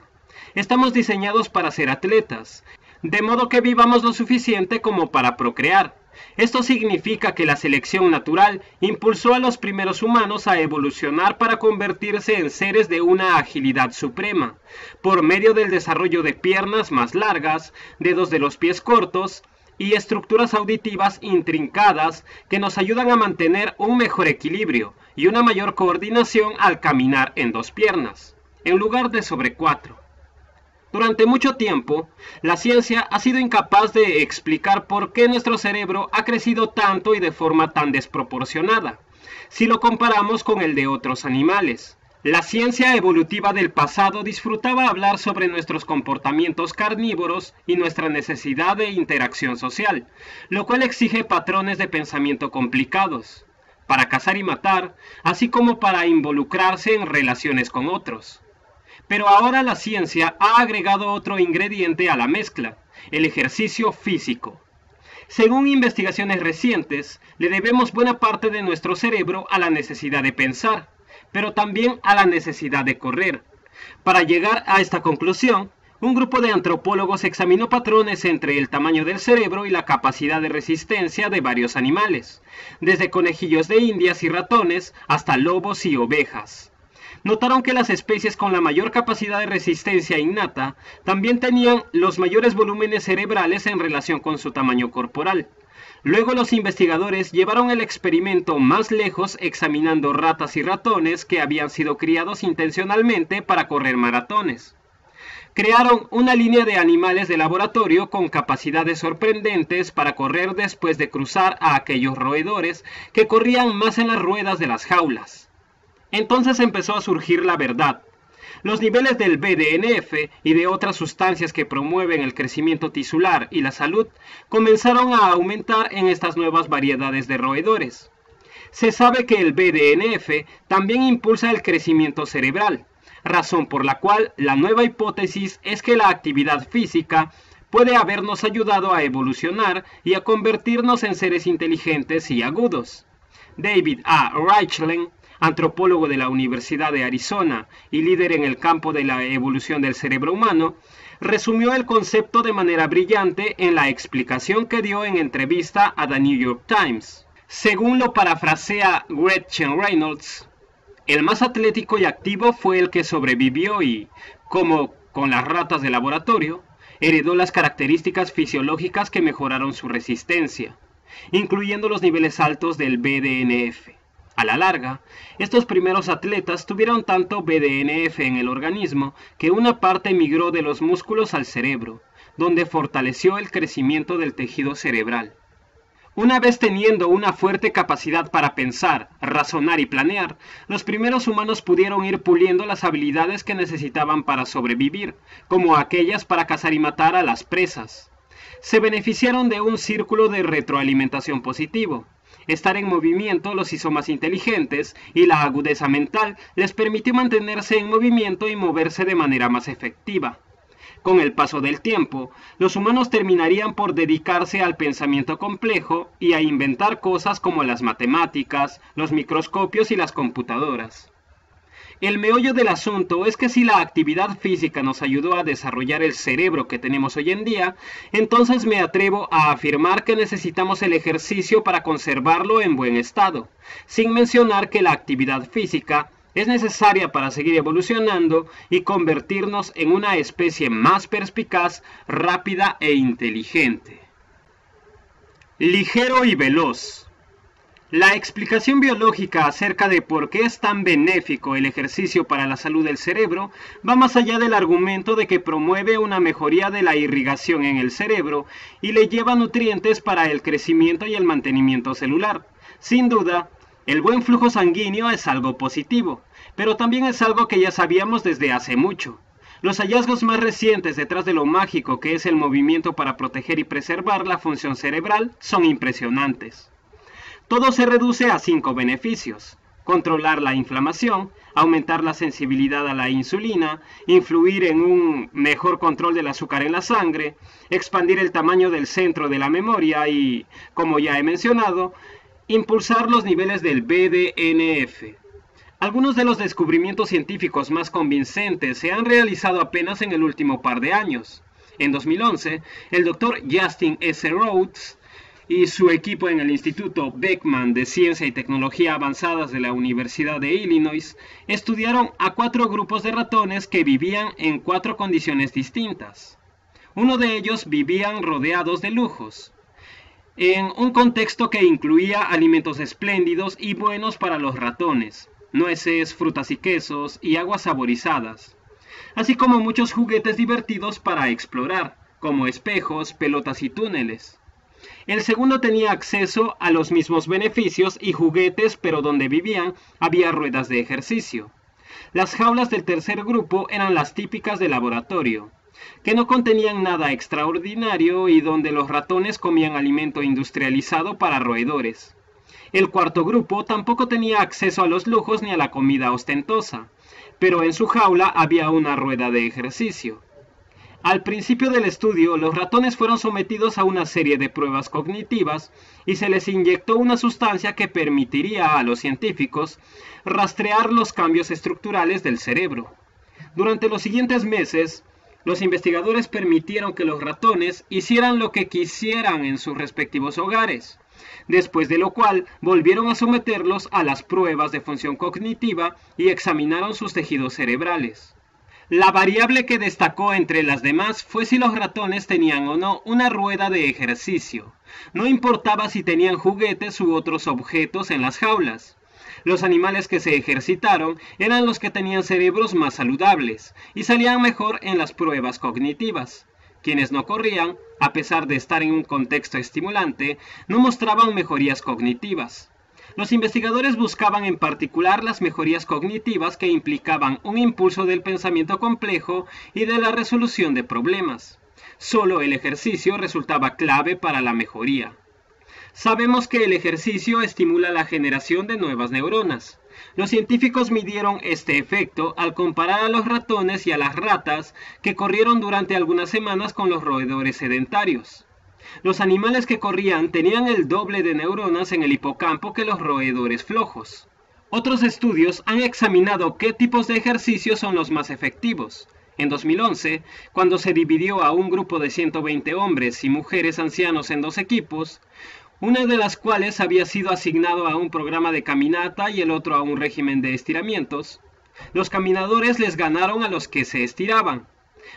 Estamos diseñados para ser atletas, de modo que vivamos lo suficiente como para procrear. Esto significa que la selección natural impulsó a los primeros humanos a evolucionar para convertirse en seres de una agilidad suprema, por medio del desarrollo de piernas más largas, dedos de los pies cortos y estructuras auditivas intrincadas que nos ayudan a mantener un mejor equilibrio y una mayor coordinación al caminar en dos piernas, en lugar de sobre cuatro. Durante mucho tiempo, la ciencia ha sido incapaz de explicar por qué nuestro cerebro ha crecido tanto y de forma tan desproporcionada, si lo comparamos con el de otros animales. La ciencia evolutiva del pasado disfrutaba hablar sobre nuestros comportamientos carnívoros y nuestra necesidad de interacción social, lo cual exige patrones de pensamiento complicados, para cazar y matar, así como para involucrarse en relaciones con otros. Pero ahora la ciencia ha agregado otro ingrediente a la mezcla, el ejercicio físico. Según investigaciones recientes, le debemos buena parte de nuestro cerebro a la necesidad de pensar, pero también a la necesidad de correr. Para llegar a esta conclusión, un grupo de antropólogos examinó patrones entre el tamaño del cerebro y la capacidad de resistencia de varios animales, desde conejillos de indias y ratones hasta lobos y ovejas. Notaron que las especies con la mayor capacidad de resistencia innata también tenían los mayores volúmenes cerebrales en relación con su tamaño corporal. Luego los investigadores llevaron el experimento más lejos examinando ratas y ratones que habían sido criados intencionalmente para correr maratones. Crearon una línea de animales de laboratorio con capacidades sorprendentes para correr después de cruzar a aquellos roedores que corrían más en las ruedas de las jaulas. Entonces empezó a surgir la verdad. Los niveles del BDNF y de otras sustancias que promueven el crecimiento tisular y la salud comenzaron a aumentar en estas nuevas variedades de roedores. Se sabe que el BDNF también impulsa el crecimiento cerebral, razón por la cual la nueva hipótesis es que la actividad física puede habernos ayudado a evolucionar y a convertirnos en seres inteligentes y agudos. David A. Reichlen, antropólogo de la Universidad de Arizona y líder en el campo de la evolución del cerebro humano, resumió el concepto de manera brillante en la explicación que dio en entrevista a The New York Times. Según lo parafrasea Gretchen Reynolds, el más atlético y activo fue el que sobrevivió y, como con las ratas de laboratorio, heredó las características fisiológicas que mejoraron su resistencia, incluyendo los niveles altos del BDNF. A la larga, estos primeros atletas tuvieron tanto BDNF en el organismo que una parte migró de los músculos al cerebro, donde fortaleció el crecimiento del tejido cerebral. Una vez teniendo una fuerte capacidad para pensar, razonar y planear, los primeros humanos pudieron ir puliendo las habilidades que necesitaban para sobrevivir, como aquellas para cazar y matar a las presas. Se beneficiaron de un círculo de retroalimentación positivo. Estar en movimiento los hizo más inteligentes y la agudeza mental les permitió mantenerse en movimiento y moverse de manera más efectiva. Con el paso del tiempo, los humanos terminarían por dedicarse al pensamiento complejo y a inventar cosas como las matemáticas, los microscopios y las computadoras. El meollo del asunto es que si la actividad física nos ayudó a desarrollar el cerebro que tenemos hoy en día, entonces me atrevo a afirmar que necesitamos el ejercicio para conservarlo en buen estado, sin mencionar que la actividad física es necesaria para seguir evolucionando y convertirnos en una especie más perspicaz, rápida e inteligente. Ligero y veloz. La explicación biológica acerca de por qué es tan benéfico el ejercicio para la salud del cerebro va más allá del argumento de que promueve una mejoría de la irrigación en el cerebro y le lleva nutrientes para el crecimiento y el mantenimiento celular. Sin duda, el buen flujo sanguíneo es algo positivo, pero también es algo que ya sabíamos desde hace mucho. Los hallazgos más recientes detrás de lo mágico que es el movimiento para proteger y preservar la función cerebral son impresionantes. Todo se reduce a 5 beneficios: controlar la inflamación, aumentar la sensibilidad a la insulina, influir en un mejor control del azúcar en la sangre, expandir el tamaño del centro de la memoria y, como ya he mencionado, impulsar los niveles del BDNF. Algunos de los descubrimientos científicos más convincentes se han realizado apenas en el último par de años. En 2011, el Dr. Justin S. Rhodes y su equipo en el Instituto Beckman de Ciencia y Tecnología Avanzadas de la Universidad de Illinois estudiaron a 4 grupos de ratones que vivían en 4 condiciones distintas. Uno de ellos vivían rodeados de lujos, en un contexto que incluía alimentos espléndidos y buenos para los ratones, nueces, frutas y quesos y aguas saborizadas, así como muchos juguetes divertidos para explorar, como espejos, pelotas y túneles. El segundo tenía acceso a los mismos beneficios y juguetes, pero donde vivían había ruedas de ejercicio. Las jaulas del tercer grupo eran las típicas de laboratorio, que no contenían nada extraordinario y donde los ratones comían alimento industrializado para roedores. El cuarto grupo tampoco tenía acceso a los lujos ni a la comida ostentosa, pero en su jaula había una rueda de ejercicio. Al principio del estudio, los ratones fueron sometidos a una serie de pruebas cognitivas y se les inyectó una sustancia que permitiría a los científicos rastrear los cambios estructurales del cerebro. Durante los siguientes meses, los investigadores permitieron que los ratones hicieran lo que quisieran en sus respectivos hogares, después de lo cual volvieron a someterlos a las pruebas de función cognitiva y examinaron sus tejidos cerebrales. La variable que destacó entre las demás fue si los ratones tenían o no una rueda de ejercicio. No importaba si tenían juguetes u otros objetos en las jaulas. Los animales que se ejercitaron eran los que tenían cerebros más saludables y salían mejor en las pruebas cognitivas. Quienes no corrían, a pesar de estar en un contexto estimulante, no mostraban mejorías cognitivas. Los investigadores buscaban en particular las mejorías cognitivas que implicaban un impulso del pensamiento complejo y de la resolución de problemas. Solo el ejercicio resultaba clave para la mejoría. Sabemos que el ejercicio estimula la generación de nuevas neuronas. Los científicos midieron este efecto al comparar a los ratones y a las ratas que corrieron durante algunas semanas con los roedores sedentarios. Los animales que corrían tenían el doble de neuronas en el hipocampo que los roedores flojos. Otros estudios han examinado qué tipos de ejercicios son los más efectivos. En 2011, cuando se dividió a un grupo de 120 hombres y mujeres ancianos en 2 equipos, una de las cuales había sido asignado a un programa de caminata y el otro a un régimen de estiramientos, los caminadores les ganaron a los que se estiraban,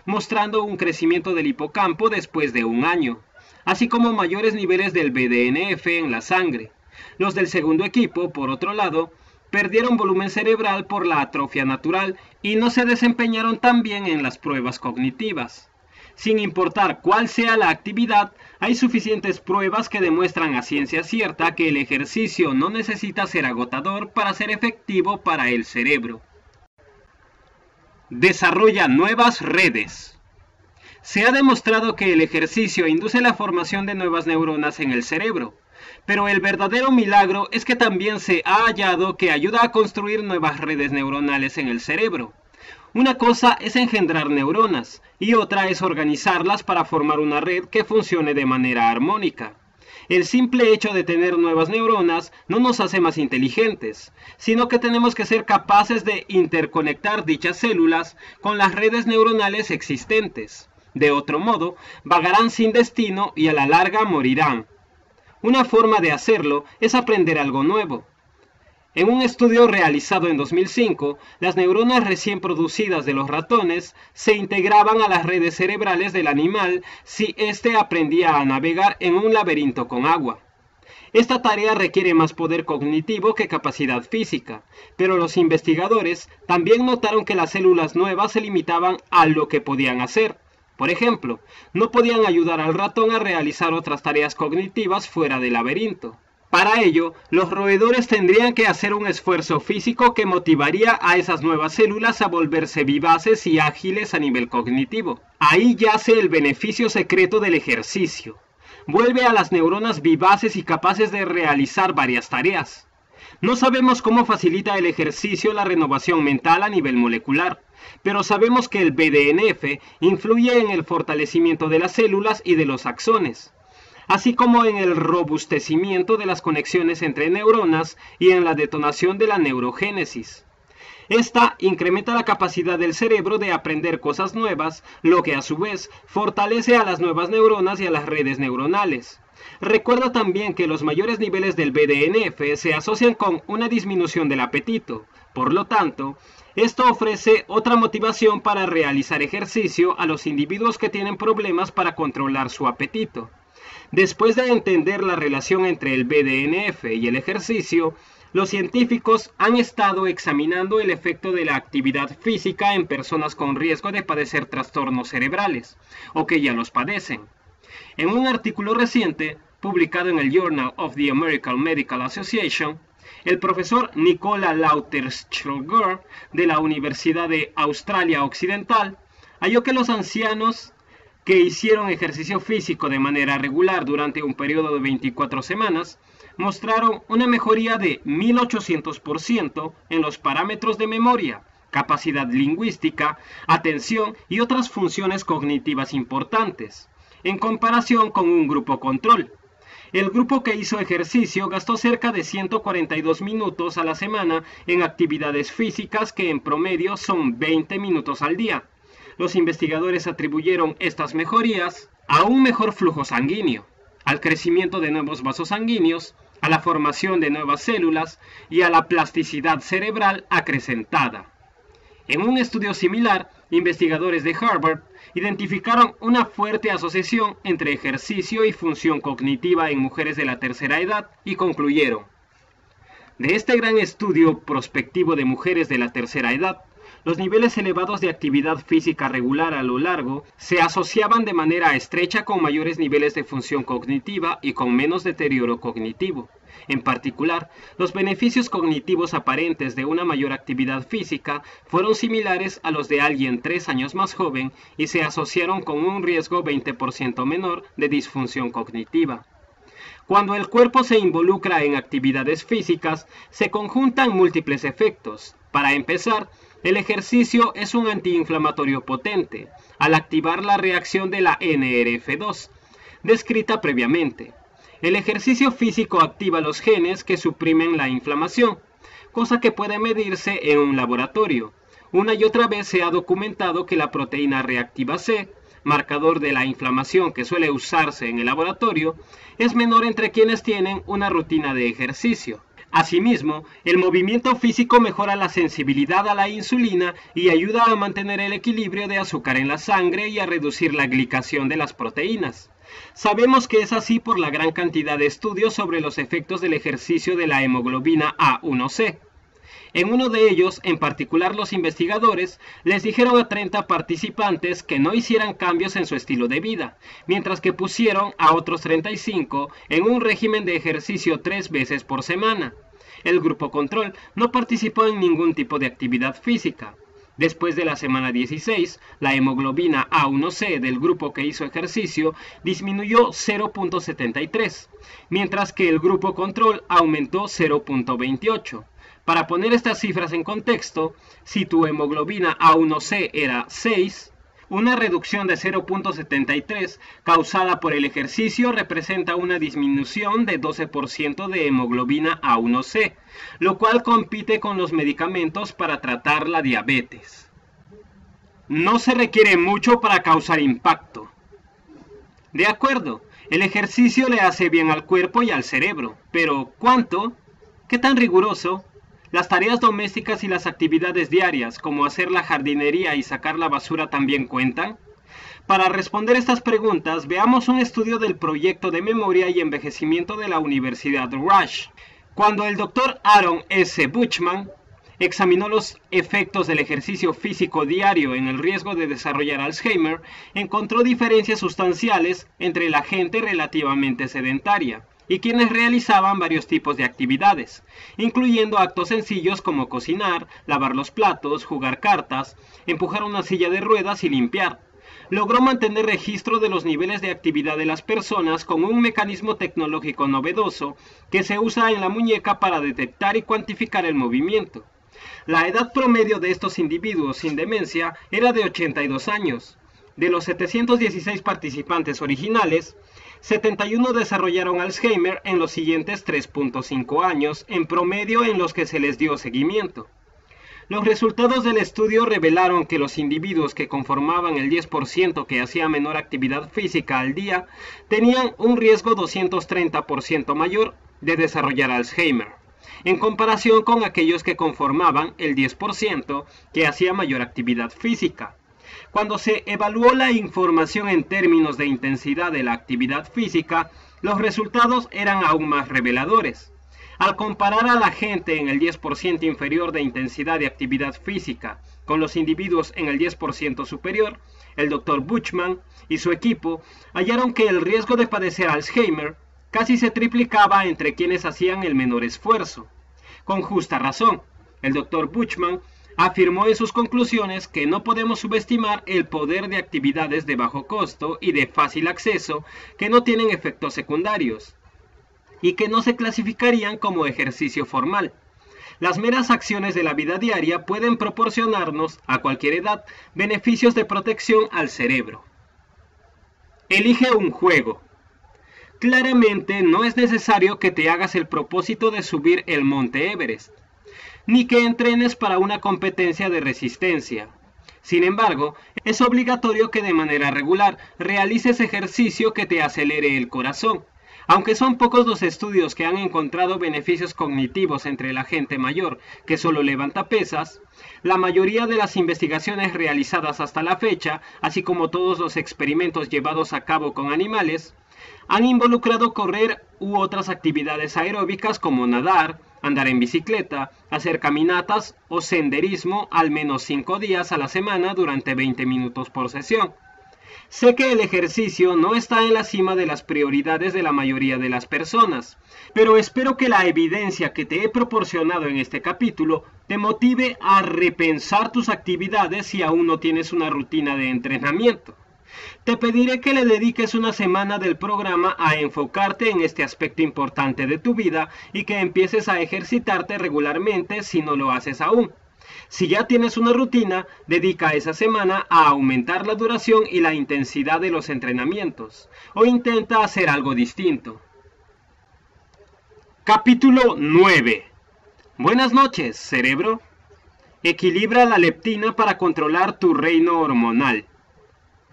mostrando un crecimiento del hipocampo después de un año, así como mayores niveles del BDNF en la sangre. Los del segundo equipo, por otro lado, perdieron volumen cerebral por la atrofia natural y no se desempeñaron tan bien en las pruebas cognitivas. Sin importar cuál sea la actividad, hay suficientes pruebas que demuestran a ciencia cierta que el ejercicio no necesita ser agotador para ser efectivo para el cerebro. Desarrolla nuevas redes. Se ha demostrado que el ejercicio induce la formación de nuevas neuronas en el cerebro, pero el verdadero milagro es que también se ha hallado que ayuda a construir nuevas redes neuronales en el cerebro. Una cosa es engendrar neuronas y otra es organizarlas para formar una red que funcione de manera armónica. El simple hecho de tener nuevas neuronas no nos hace más inteligentes, sino que tenemos que ser capaces de interconectar dichas células con las redes neuronales existentes. De otro modo, vagarán sin destino y a la larga morirán. Una forma de hacerlo es aprender algo nuevo. En un estudio realizado en 2005, las neuronas recién producidas de los ratones se integraban a las redes cerebrales del animal si éste aprendía a navegar en un laberinto con agua. Esta tarea requiere más poder cognitivo que capacidad física, pero los investigadores también notaron que las células nuevas se limitaban a lo que podían hacer. Por ejemplo, no podían ayudar al ratón a realizar otras tareas cognitivas fuera del laberinto. Para ello, los roedores tendrían que hacer un esfuerzo físico que motivaría a esas nuevas células a volverse vivaces y ágiles a nivel cognitivo. Ahí yace el beneficio secreto del ejercicio. Vuelve a las neuronas vivaces y capaces de realizar varias tareas. No sabemos cómo facilita el ejercicio la renovación mental a nivel molecular, pero sabemos que el BDNF influye en el fortalecimiento de las células y de los axones, así como en el robustecimiento de las conexiones entre neuronas y en la detonación de la neurogénesis. Esta incrementa la capacidad del cerebro de aprender cosas nuevas, lo que a su vez fortalece a las nuevas neuronas y a las redes neuronales. Recuerda también que los mayores niveles del BDNF se asocian con una disminución del apetito. Por lo tanto, esto ofrece otra motivación para realizar ejercicio a los individuos que tienen problemas para controlar su apetito. Después de entender la relación entre el BDNF y el ejercicio, los científicos han estado examinando el efecto de la actividad física en personas con riesgo de padecer trastornos cerebrales, o que ya los padecen. En un artículo reciente, publicado en el Journal of the American Medical Association, el profesor Nicola Lauter-Schlöger de la Universidad de Australia Occidental halló que los ancianos que hicieron ejercicio físico de manera regular durante un periodo de 24 semanas mostraron una mejoría de 1800% en los parámetros de memoria, capacidad lingüística, atención y otras funciones cognitivas importantes, en comparación con un grupo control. El grupo que hizo ejercicio gastó cerca de 142 minutos a la semana en actividades físicas que en promedio son 20 minutos al día. Los investigadores atribuyeron estas mejorías a un mejor flujo sanguíneo, al crecimiento de nuevos vasos sanguíneos, a la formación de nuevas células y a la plasticidad cerebral acrecentada. En un estudio similar, investigadores de Harvard identificaron una fuerte asociación entre ejercicio y función cognitiva en mujeres de la tercera edad y concluyeron: de este gran estudio prospectivo de mujeres de la tercera edad, los niveles elevados de actividad física regular a lo largo se asociaban de manera estrecha con mayores niveles de función cognitiva y con menos deterioro cognitivo. En particular, los beneficios cognitivos aparentes de una mayor actividad física fueron similares a los de alguien 3 años más joven y se asociaron con un riesgo 20% menor de disfunción cognitiva. Cuando el cuerpo se involucra en actividades físicas, se conjuntan múltiples efectos. Para empezar, el ejercicio es un antiinflamatorio potente, al activar la reacción de la NRF2, descrita previamente. El ejercicio físico activa los genes que suprimen la inflamación, cosa que puede medirse en un laboratorio. Una y otra vez se ha documentado que la proteína reactiva C, marcador de la inflamación que suele usarse en el laboratorio, es menor entre quienes tienen una rutina de ejercicio. Asimismo, el movimiento físico mejora la sensibilidad a la insulina y ayuda a mantener el equilibrio de azúcar en la sangre y a reducir la glicación de las proteínas. Sabemos que es así por la gran cantidad de estudios sobre los efectos del ejercicio de la hemoglobina A1C. En uno de ellos, en particular los investigadores, les dijeron a 30 participantes que no hicieran cambios en su estilo de vida, mientras que pusieron a otros 35 en un régimen de ejercicio 3 veces por semana. El grupo control no participó en ningún tipo de actividad física. Después de la semana 16, la hemoglobina A1C del grupo que hizo ejercicio disminuyó 0.73, mientras que el grupo control aumentó 0.28. Para poner estas cifras en contexto, si tu hemoglobina A1C era 6, una reducción de 0.73 causada por el ejercicio representa una disminución de 12% de hemoglobina A1C, lo cual compite con los medicamentos para tratar la diabetes. No se requiere mucho para causar impacto. De acuerdo, el ejercicio le hace bien al cuerpo y al cerebro, pero ¿cuánto? ¿Qué tan riguroso? Las tareas domésticas y las actividades diarias, como hacer la jardinería y sacar la basura, también cuentan. Para responder estas preguntas, veamos un estudio del proyecto de memoria y envejecimiento de la Universidad Rush. Cuando el Dr. Aaron S. Buchman examinó los efectos del ejercicio físico diario en el riesgo de desarrollar Alzheimer, encontró diferencias sustanciales entre la gente relativamente sedentaria y quienes realizaban varios tipos de actividades, incluyendo actos sencillos como cocinar, lavar los platos, jugar cartas, empujar una silla de ruedas y limpiar. Logró mantener registro de los niveles de actividad de las personas con un mecanismo tecnológico novedoso que se usa en la muñeca para detectar y cuantificar el movimiento. La edad promedio de estos individuos sin demencia era de 82 años. De los 716 participantes originales, 71 desarrollaron Alzheimer en los siguientes 3.5 años en promedio en los que se les dio seguimiento. Los resultados del estudio revelaron que los individuos que conformaban el 10% que hacía menor actividad física al día tenían un riesgo 230% mayor de desarrollar Alzheimer, en comparación con aquellos que conformaban el 10% que hacía mayor actividad física. Cuando se evaluó la información en términos de intensidad de la actividad física, los resultados eran aún más reveladores. Al comparar a la gente en el 10% inferior de intensidad de actividad física con los individuos en el 10% superior, el Dr. Buchman y su equipo hallaron que el riesgo de padecer Alzheimer casi se triplicaba entre quienes hacían el menor esfuerzo. Con justa razón, el Dr. Buchman afirmó en sus conclusiones que no podemos subestimar el poder de actividades de bajo costo y de fácil acceso que no tienen efectos secundarios y que no se clasificarían como ejercicio formal. Las meras acciones de la vida diaria pueden proporcionarnos, a cualquier edad, beneficios de protección al cerebro. Elige un juego. Claramente no es necesario que te hagas el propósito de subir el Monte Everest, ni que entrenes para una competencia de resistencia. Sin embargo, es obligatorio que de manera regular realices ejercicio que te acelere el corazón. Aunque son pocos los estudios que han encontrado beneficios cognitivos entre la gente mayor que solo levanta pesas, la mayoría de las investigaciones realizadas hasta la fecha, así como todos los experimentos llevados a cabo con animales, han involucrado correr u otras actividades aeróbicas como nadar, andar en bicicleta, hacer caminatas o senderismo al menos 5 días a la semana durante 20 minutos por sesión. Sé que el ejercicio no está en la cima de las prioridades de la mayoría de las personas, pero espero que la evidencia que te he proporcionado en este capítulo te motive a repensar tus actividades si aún no tienes una rutina de entrenamiento. Te pediré que le dediques una semana del programa a enfocarte en este aspecto importante de tu vida y que empieces a ejercitarte regularmente si no lo haces aún. Si ya tienes una rutina, dedica esa semana a aumentar la duración y la intensidad de los entrenamientos, o intenta hacer algo distinto. Capítulo 9. Buenas noches, cerebro. Equilibra la leptina para controlar tu reino hormonal.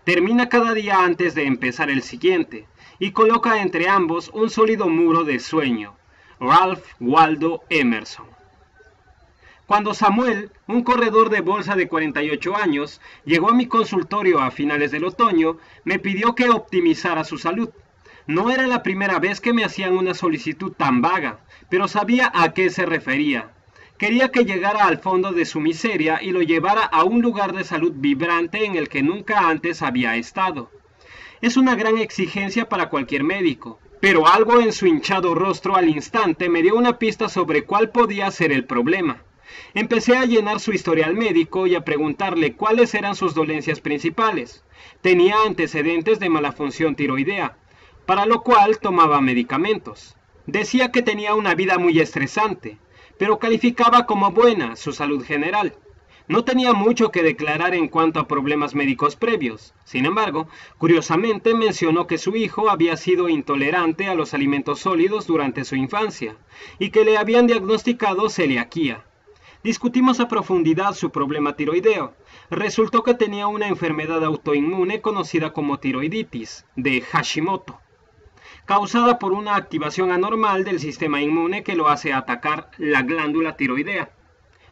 Termina cada día antes de empezar el siguiente, y coloca entre ambos un sólido muro de sueño. Ralph Waldo Emerson. Cuando Samuel, un corredor de bolsa de 48 años, llegó a mi consultorio a finales del otoño, me pidió que optimizara su salud. No era la primera vez que me hacían una solicitud tan vaga, pero sabía a qué se refería. Quería que llegara al fondo de su miseria y lo llevara a un lugar de salud vibrante en el que nunca antes había estado. Es una gran exigencia para cualquier médico, pero algo en su hinchado rostro al instante me dio una pista sobre cuál podía ser el problema. Empecé a llenar su historial médico y a preguntarle cuáles eran sus dolencias principales. Tenía antecedentes de mala función tiroidea, para lo cual tomaba medicamentos. Decía que tenía una vida muy estresante, pero calificaba como buena su salud general. No tenía mucho que declarar en cuanto a problemas médicos previos. Sin embargo, curiosamente mencionó que su hijo había sido intolerante a los alimentos sólidos durante su infancia y que le habían diagnosticado celiaquía. Discutimos a profundidad su problema tiroideo. Resultó que tenía una enfermedad autoinmune conocida como tiroiditis de Hashimoto. causada por una activación anormal del sistema inmune que lo hace atacar la glándula tiroidea.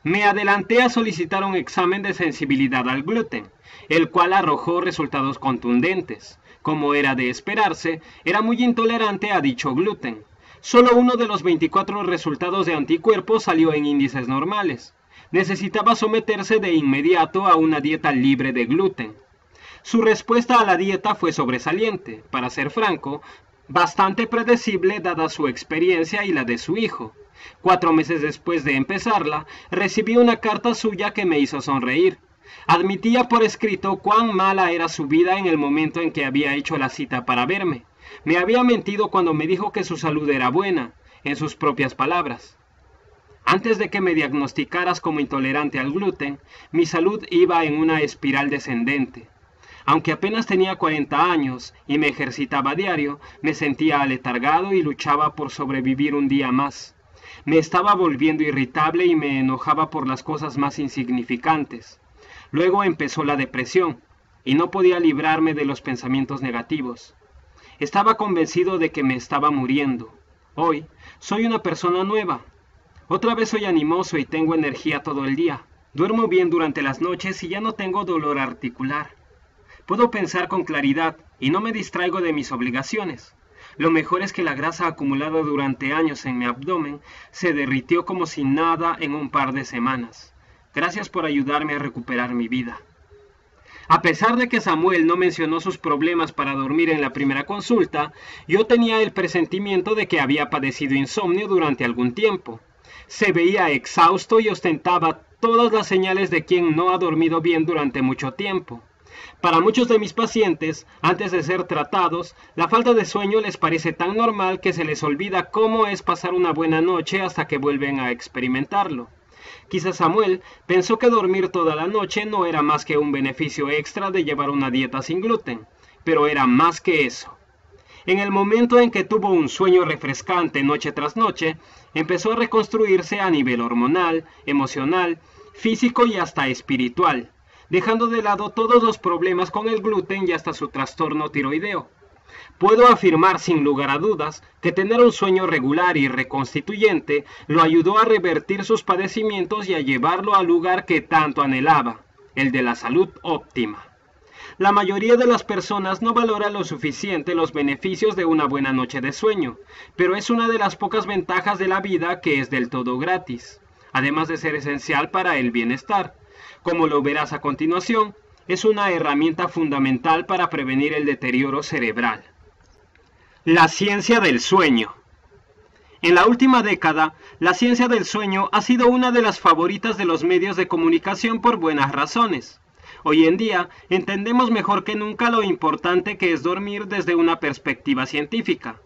Me adelanté a solicitar un examen de sensibilidad al gluten, el cual arrojó resultados contundentes. Como era de esperarse, era muy intolerante a dicho gluten. Solo uno de los 24 resultados de anticuerpos salió en índices normales. Necesitaba someterse de inmediato a una dieta libre de gluten. Su respuesta a la dieta fue sobresaliente, para ser franco, bastante predecible dada su experiencia y la de su hijo. 4 meses después de empezarla, recibí una carta suya que me hizo sonreír. Admitía por escrito cuán mala era su vida en el momento en que había hecho la cita para verme. Me había mentido cuando me dijo que su salud era buena, en sus propias palabras. Antes de que me diagnosticaras como intolerante al gluten, mi salud iba en una espiral descendente. Aunque apenas tenía 40 años y me ejercitaba a diario, me sentía aletargado y luchaba por sobrevivir un día más. Me estaba volviendo irritable y me enojaba por las cosas más insignificantes. Luego empezó la depresión, y no podía librarme de los pensamientos negativos. Estaba convencido de que me estaba muriendo. Hoy soy una persona nueva. Otra vez soy animoso y tengo energía todo el día. Duermo bien durante las noches y ya no tengo dolor articular. Puedo pensar con claridad y no me distraigo de mis obligaciones. Lo mejor es que la grasa acumulada durante años en mi abdomen se derritió como si nada en un par de semanas. Gracias por ayudarme a recuperar mi vida. A pesar de que Samuel no mencionó sus problemas para dormir en la primera consulta, yo tenía el presentimiento de que había padecido insomnio durante algún tiempo. Se veía exhausto y ostentaba todas las señales de quien no ha dormido bien durante mucho tiempo. Para muchos de mis pacientes, antes de ser tratados, la falta de sueño les parece tan normal que se les olvida cómo es pasar una buena noche hasta que vuelven a experimentarlo. Quizás Samuel pensó que dormir toda la noche no era más que un beneficio extra de llevar una dieta sin gluten, pero era más que eso. En el momento en que tuvo un sueño refrescante noche tras noche, empezó a reconstruirse a nivel hormonal, emocional, físico y hasta espiritual, dejando de lado todos los problemas con el gluten y hasta su trastorno tiroideo. Puedo afirmar sin lugar a dudas que tener un sueño regular y reconstituyente lo ayudó a revertir sus padecimientos y a llevarlo al lugar que tanto anhelaba, el de la salud óptima. La mayoría de las personas no valora lo suficiente los beneficios de una buena noche de sueño, pero es una de las pocas ventajas de la vida que es del todo gratis, además de ser esencial para el bienestar. Como lo verás a continuación, es una herramienta fundamental para prevenir el deterioro cerebral. La ciencia del sueño. En la última década, la ciencia del sueño ha sido una de las favoritas de los medios de comunicación por buenas razones. Hoy en día, entendemos mejor que nunca lo importante que es dormir desde una perspectiva científica.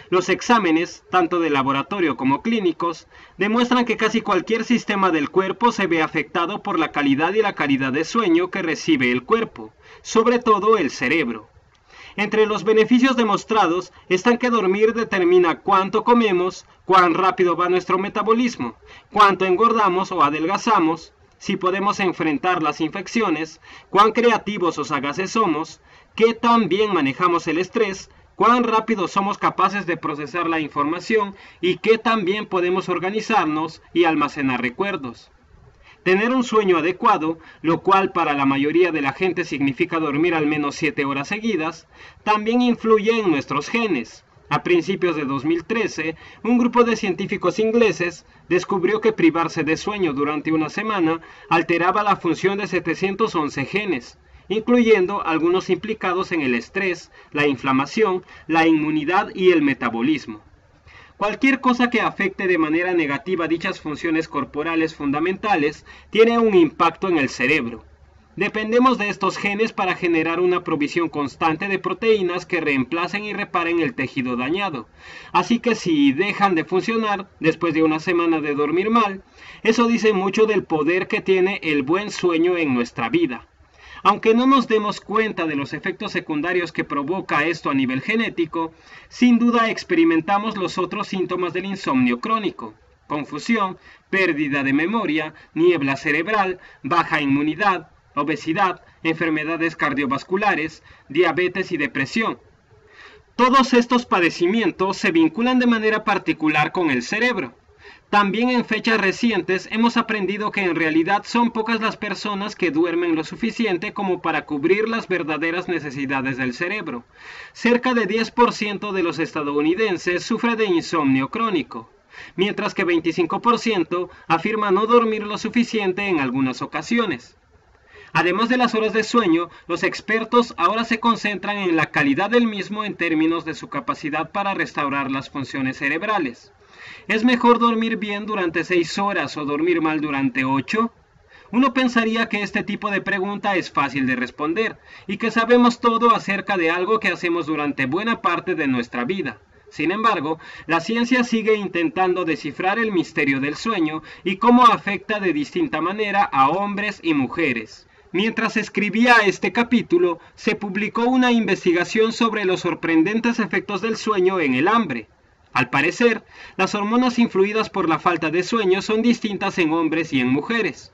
Los exámenes, tanto de laboratorio como clínicos, demuestran que casi cualquier sistema del cuerpo se ve afectado por la calidad y la calidad de sueño que recibe el cuerpo, sobre todo el cerebro. Entre los beneficios demostrados están que dormir determina cuánto comemos, cuán rápido va nuestro metabolismo, cuánto engordamos o adelgazamos, si podemos enfrentar las infecciones, cuán creativos o sagaces somos, qué tan bien manejamos el estrés, cuán rápido somos capaces de procesar la información y qué tan bien podemos organizarnos y almacenar recuerdos. Tener un sueño adecuado, lo cual para la mayoría de la gente significa dormir al menos 7 horas seguidas, también influye en nuestros genes. A principios de 2013, un grupo de científicos ingleses descubrió que privarse de sueño durante una semana alteraba la función de 711 genes, incluyendo algunos implicados en el estrés, la inflamación, la inmunidad y el metabolismo. Cualquier cosa que afecte de manera negativa dichas funciones corporales fundamentales tiene un impacto en el cerebro. Dependemos de estos genes para generar una provisión constante de proteínas que reemplacen y reparen el tejido dañado. Así que si dejan de funcionar después de una semana de dormir mal, eso dice mucho del poder que tiene el buen sueño en nuestra vida. Aunque no nos demos cuenta de los efectos secundarios que provoca esto a nivel genético, sin duda experimentamos los otros síntomas del insomnio crónico: confusión, pérdida de memoria, niebla cerebral, baja inmunidad, obesidad, enfermedades cardiovasculares, diabetes y depresión. Todos estos padecimientos se vinculan de manera particular con el cerebro. También en fechas recientes hemos aprendido que en realidad son pocas las personas que duermen lo suficiente como para cubrir las verdaderas necesidades del cerebro. Cerca de 10% de los estadounidenses sufre de insomnio crónico, mientras que 25% afirma no dormir lo suficiente en algunas ocasiones. Además de las horas de sueño, los expertos ahora se concentran en la calidad del mismo en términos de su capacidad para restaurar las funciones cerebrales. ¿Es mejor dormir bien durante 6 horas o dormir mal durante 8? Uno pensaría que este tipo de pregunta es fácil de responder y que sabemos todo acerca de algo que hacemos durante buena parte de nuestra vida. Sin embargo, la ciencia sigue intentando descifrar el misterio del sueño y cómo afecta de distinta manera a hombres y mujeres. Mientras escribía este capítulo, se publicó una investigación sobre los sorprendentes efectos del sueño en el hambre. Al parecer, las hormonas influidas por la falta de sueño son distintas en hombres y en mujeres.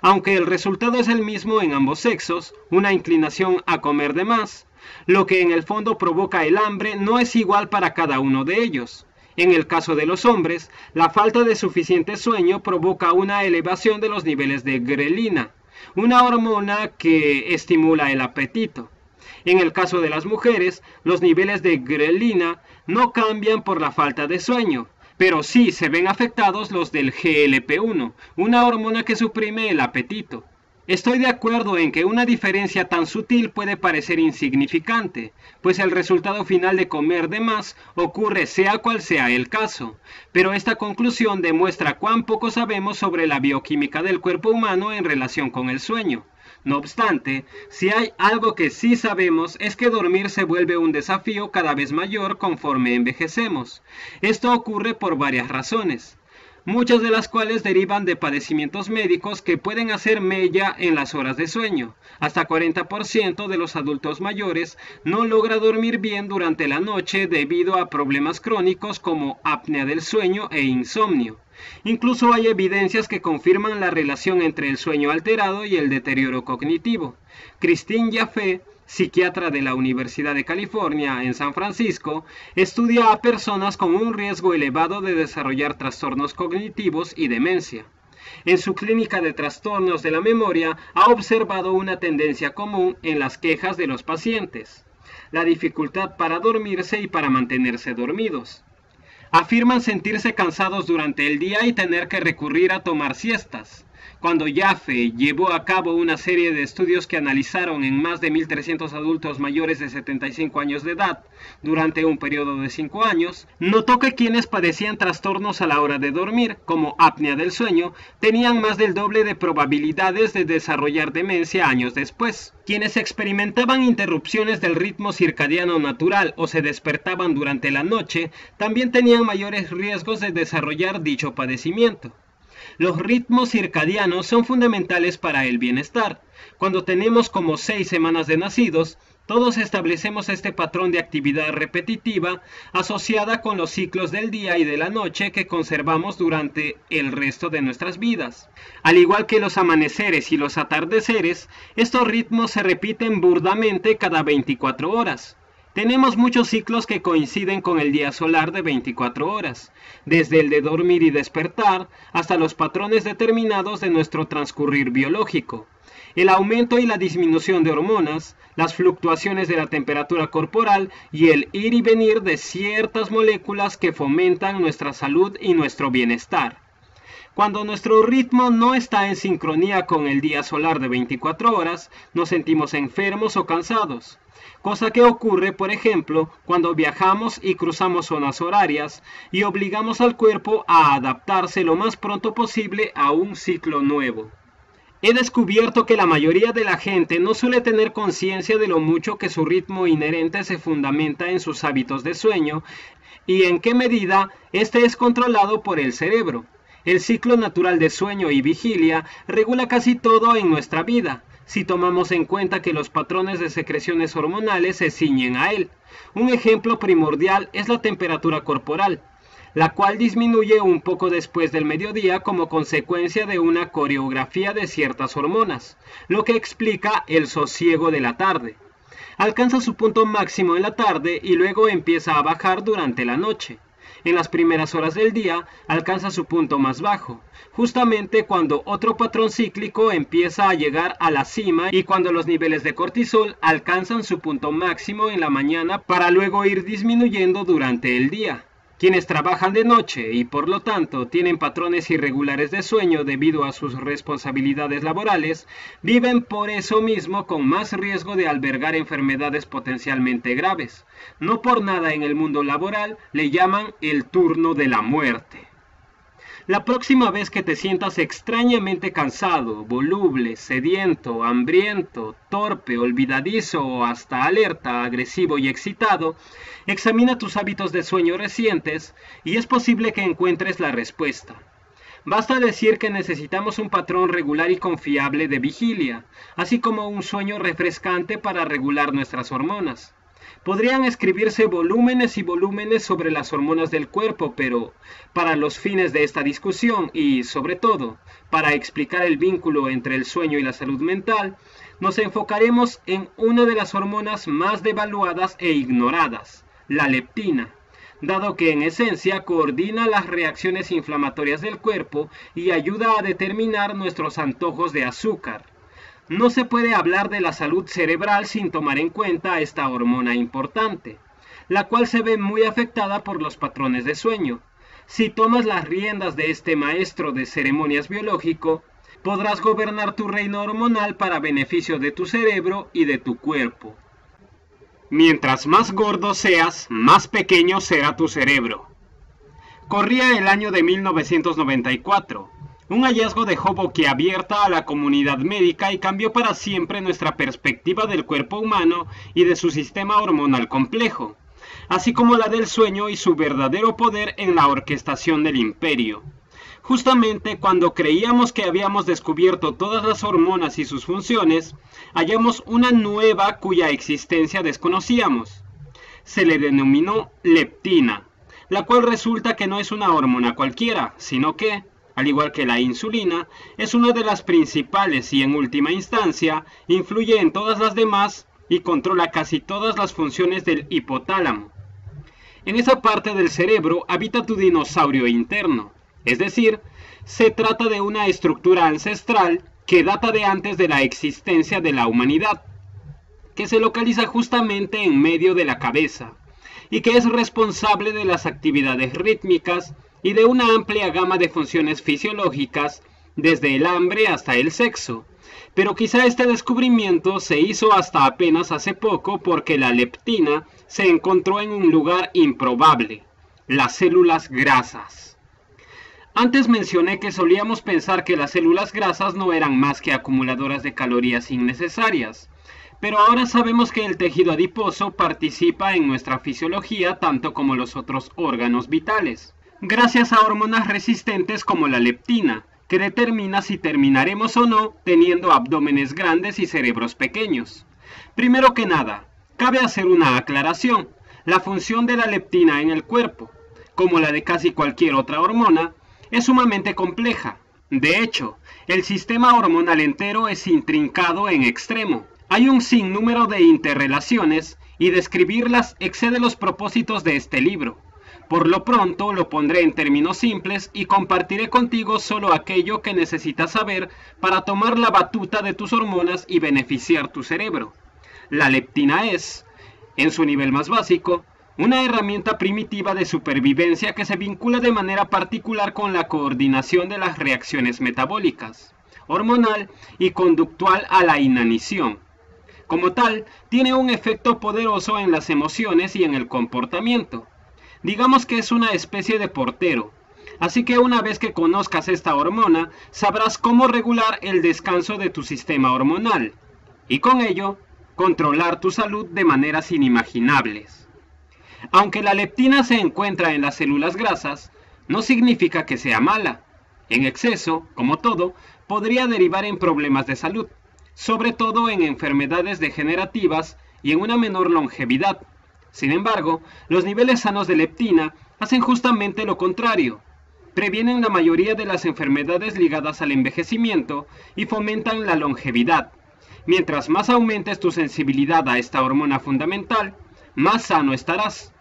Aunque el resultado es el mismo en ambos sexos, una inclinación a comer de más, lo que en el fondo provoca el hambre no es igual para cada uno de ellos. En el caso de los hombres, la falta de suficiente sueño provoca una elevación de los niveles de grelina, una hormona que estimula el apetito. En el caso de las mujeres, los niveles de grelina no cambian por la falta de sueño, pero sí se ven afectados los del GLP-1, una hormona que suprime el apetito. Estoy de acuerdo en que una diferencia tan sutil puede parecer insignificante, pues el resultado final de comer de más ocurre sea cual sea el caso, pero esta conclusión demuestra cuán poco sabemos sobre la bioquímica del cuerpo humano en relación con el sueño. No obstante, si hay algo que sí sabemos es que dormir se vuelve un desafío cada vez mayor conforme envejecemos. Esto ocurre por varias razones, muchas de las cuales derivan de padecimientos médicos que pueden hacer mella en las horas de sueño. Hasta 40% de los adultos mayores no logra dormir bien durante la noche debido a problemas crónicos como apnea del sueño e insomnio. Incluso hay evidencias que confirman la relación entre el sueño alterado y el deterioro cognitivo. Christine Jaffe, psiquiatra de la Universidad de California en San Francisco, estudia a personas con un riesgo elevado de desarrollar trastornos cognitivos y demencia. En su clínica de trastornos de la memoria ha observado una tendencia común en las quejas de los pacientes: la dificultad para dormirse y para mantenerse dormidos. Afirman sentirse cansados durante el día y tener que recurrir a tomar siestas. Cuando Jaffe llevó a cabo una serie de estudios que analizaron en más de 1.300 adultos mayores de 75 años de edad durante un periodo de 5 años, notó que quienes padecían trastornos a la hora de dormir, como apnea del sueño, tenían más del doble de probabilidades de desarrollar demencia años después. Quienes experimentaban interrupciones del ritmo circadiano natural o se despertaban durante la noche, también tenían mayores riesgos de desarrollar dicho padecimiento. Los ritmos circadianos son fundamentales para el bienestar. Cuando tenemos como 6 semanas de nacidos, todos establecemos este patrón de actividad repetitiva asociada con los ciclos del día y de la noche que conservamos durante el resto de nuestras vidas. Al igual que los amaneceres y los atardeceres, estos ritmos se repiten burdamente cada 24 horas. Tenemos muchos ciclos que coinciden con el día solar de 24 horas, desde el de dormir y despertar hasta los patrones determinados de nuestro transcurrir biológico. El aumento y la disminución de hormonas, las fluctuaciones de la temperatura corporal y el ir y venir de ciertas moléculas que fomentan nuestra salud y nuestro bienestar. Cuando nuestro ritmo no está en sincronía con el día solar de 24 horas, nos sentimos enfermos o cansados. Cosa que ocurre, por ejemplo, cuando viajamos y cruzamos zonas horarias y obligamos al cuerpo a adaptarse lo más pronto posible a un ciclo nuevo. He descubierto que la mayoría de la gente no suele tener conciencia de lo mucho que su ritmo inherente se fundamenta en sus hábitos de sueño y en qué medida este es controlado por el cerebro. El ciclo natural de sueño y vigilia regula casi todo en nuestra vida, si tomamos en cuenta que los patrones de secreciones hormonales se ciñen a él. Un ejemplo primordial es la temperatura corporal, la cual disminuye un poco después del mediodía como consecuencia de una coreografía de ciertas hormonas, lo que explica el sosiego de la tarde. Alcanza su punto máximo en la tarde y luego empieza a bajar durante la noche. En las primeras horas del día alcanza su punto más bajo, justamente cuando otro patrón cíclico empieza a llegar a la cima y cuando los niveles de cortisol alcanzan su punto máximo en la mañana para luego ir disminuyendo durante el día. Quienes trabajan de noche y por lo tanto tienen patrones irregulares de sueño debido a sus responsabilidades laborales, viven por eso mismo con más riesgo de albergar enfermedades potencialmente graves. No por nada en el mundo laboral le llaman el turno de la muerte. La próxima vez que te sientas extrañamente cansado, voluble, sediento, hambriento, torpe, olvidadizo o hasta alerta, agresivo y excitado, examina tus hábitos de sueño recientes y es posible que encuentres la respuesta. Basta decir que necesitamos un patrón regular y confiable de vigilia, así como un sueño refrescante para regular nuestras hormonas. Podrían escribirse volúmenes y volúmenes sobre las hormonas del cuerpo, pero para los fines de esta discusión y, sobre todo, para explicar el vínculo entre el sueño y la salud mental, nos enfocaremos en una de las hormonas más devaluadas e ignoradas, la leptina, dado que en esencia coordina las reacciones inflamatorias del cuerpo y ayuda a determinar nuestros antojos de azúcar. No se puede hablar de la salud cerebral sin tomar en cuenta esta hormona importante, la cual se ve muy afectada por los patrones de sueño. Si tomas las riendas de este maestro de ceremonias biológico, podrás gobernar tu reino hormonal para beneficio de tu cerebro y de tu cuerpo. Mientras más gordo seas, más pequeño será tu cerebro. Corría el año de 1994. Un hallazgo dejó boquiabierta a la comunidad médica y cambió para siempre nuestra perspectiva del cuerpo humano y de su sistema hormonal complejo, así como la del sueño y su verdadero poder en la orquestación del imperio. Justamente cuando creíamos que habíamos descubierto todas las hormonas y sus funciones, hallamos una nueva cuya existencia desconocíamos. Se le denominó leptina, la cual resulta que no es una hormona cualquiera, sino que, al igual que la insulina, es una de las principales y en última instancia influye en todas las demás y controla casi todas las funciones del hipotálamo. En esa parte del cerebro habita tu dinosaurio interno, es decir, se trata de una estructura ancestral que data de antes de la existencia de la humanidad, que se localiza justamente en medio de la cabeza y que es responsable de las actividades rítmicas y de una amplia gama de funciones fisiológicas, desde el hambre hasta el sexo. Pero quizá este descubrimiento se hizo hasta apenas hace poco porque la leptina se encontró en un lugar improbable, las células grasas. Antes mencioné que solíamos pensar que las células grasas no eran más que acumuladoras de calorías innecesarias, pero ahora sabemos que el tejido adiposo participa en nuestra fisiología tanto como los otros órganos vitales, gracias a hormonas resistentes como la leptina, que determina si terminaremos o no teniendo abdómenes grandes y cerebros pequeños. Primero que nada, cabe hacer una aclaración. La función de la leptina en el cuerpo, como la de casi cualquier otra hormona, es sumamente compleja. De hecho, el sistema hormonal entero es intrincado en extremo. Hay un sinnúmero de interrelaciones y describirlas excede los propósitos de este libro. Por lo pronto lo pondré en términos simples y compartiré contigo solo aquello que necesitas saber para tomar la batuta de tus hormonas y beneficiar tu cerebro. La leptina es, en su nivel más básico, una herramienta primitiva de supervivencia que se vincula de manera particular con la coordinación de las reacciones metabólicas, hormonal y conductual a la inanición. Como tal, tiene un efecto poderoso en las emociones y en el comportamiento. Digamos que es una especie de portero, así que una vez que conozcas esta hormona, sabrás cómo regular el descanso de tu sistema hormonal, y con ello, controlar tu salud de maneras inimaginables. Aunque la leptina se encuentra en las células grasas, no significa que sea mala. En exceso, como todo, podría derivar en problemas de salud, sobre todo en enfermedades degenerativas y en una menor longevidad. Sin embargo, los niveles sanos de leptina hacen justamente lo contrario. Previenen la mayoría de las enfermedades ligadas al envejecimiento y fomentan la longevidad. Mientras más aumentes tu sensibilidad a esta hormona fundamental, más sano estarás.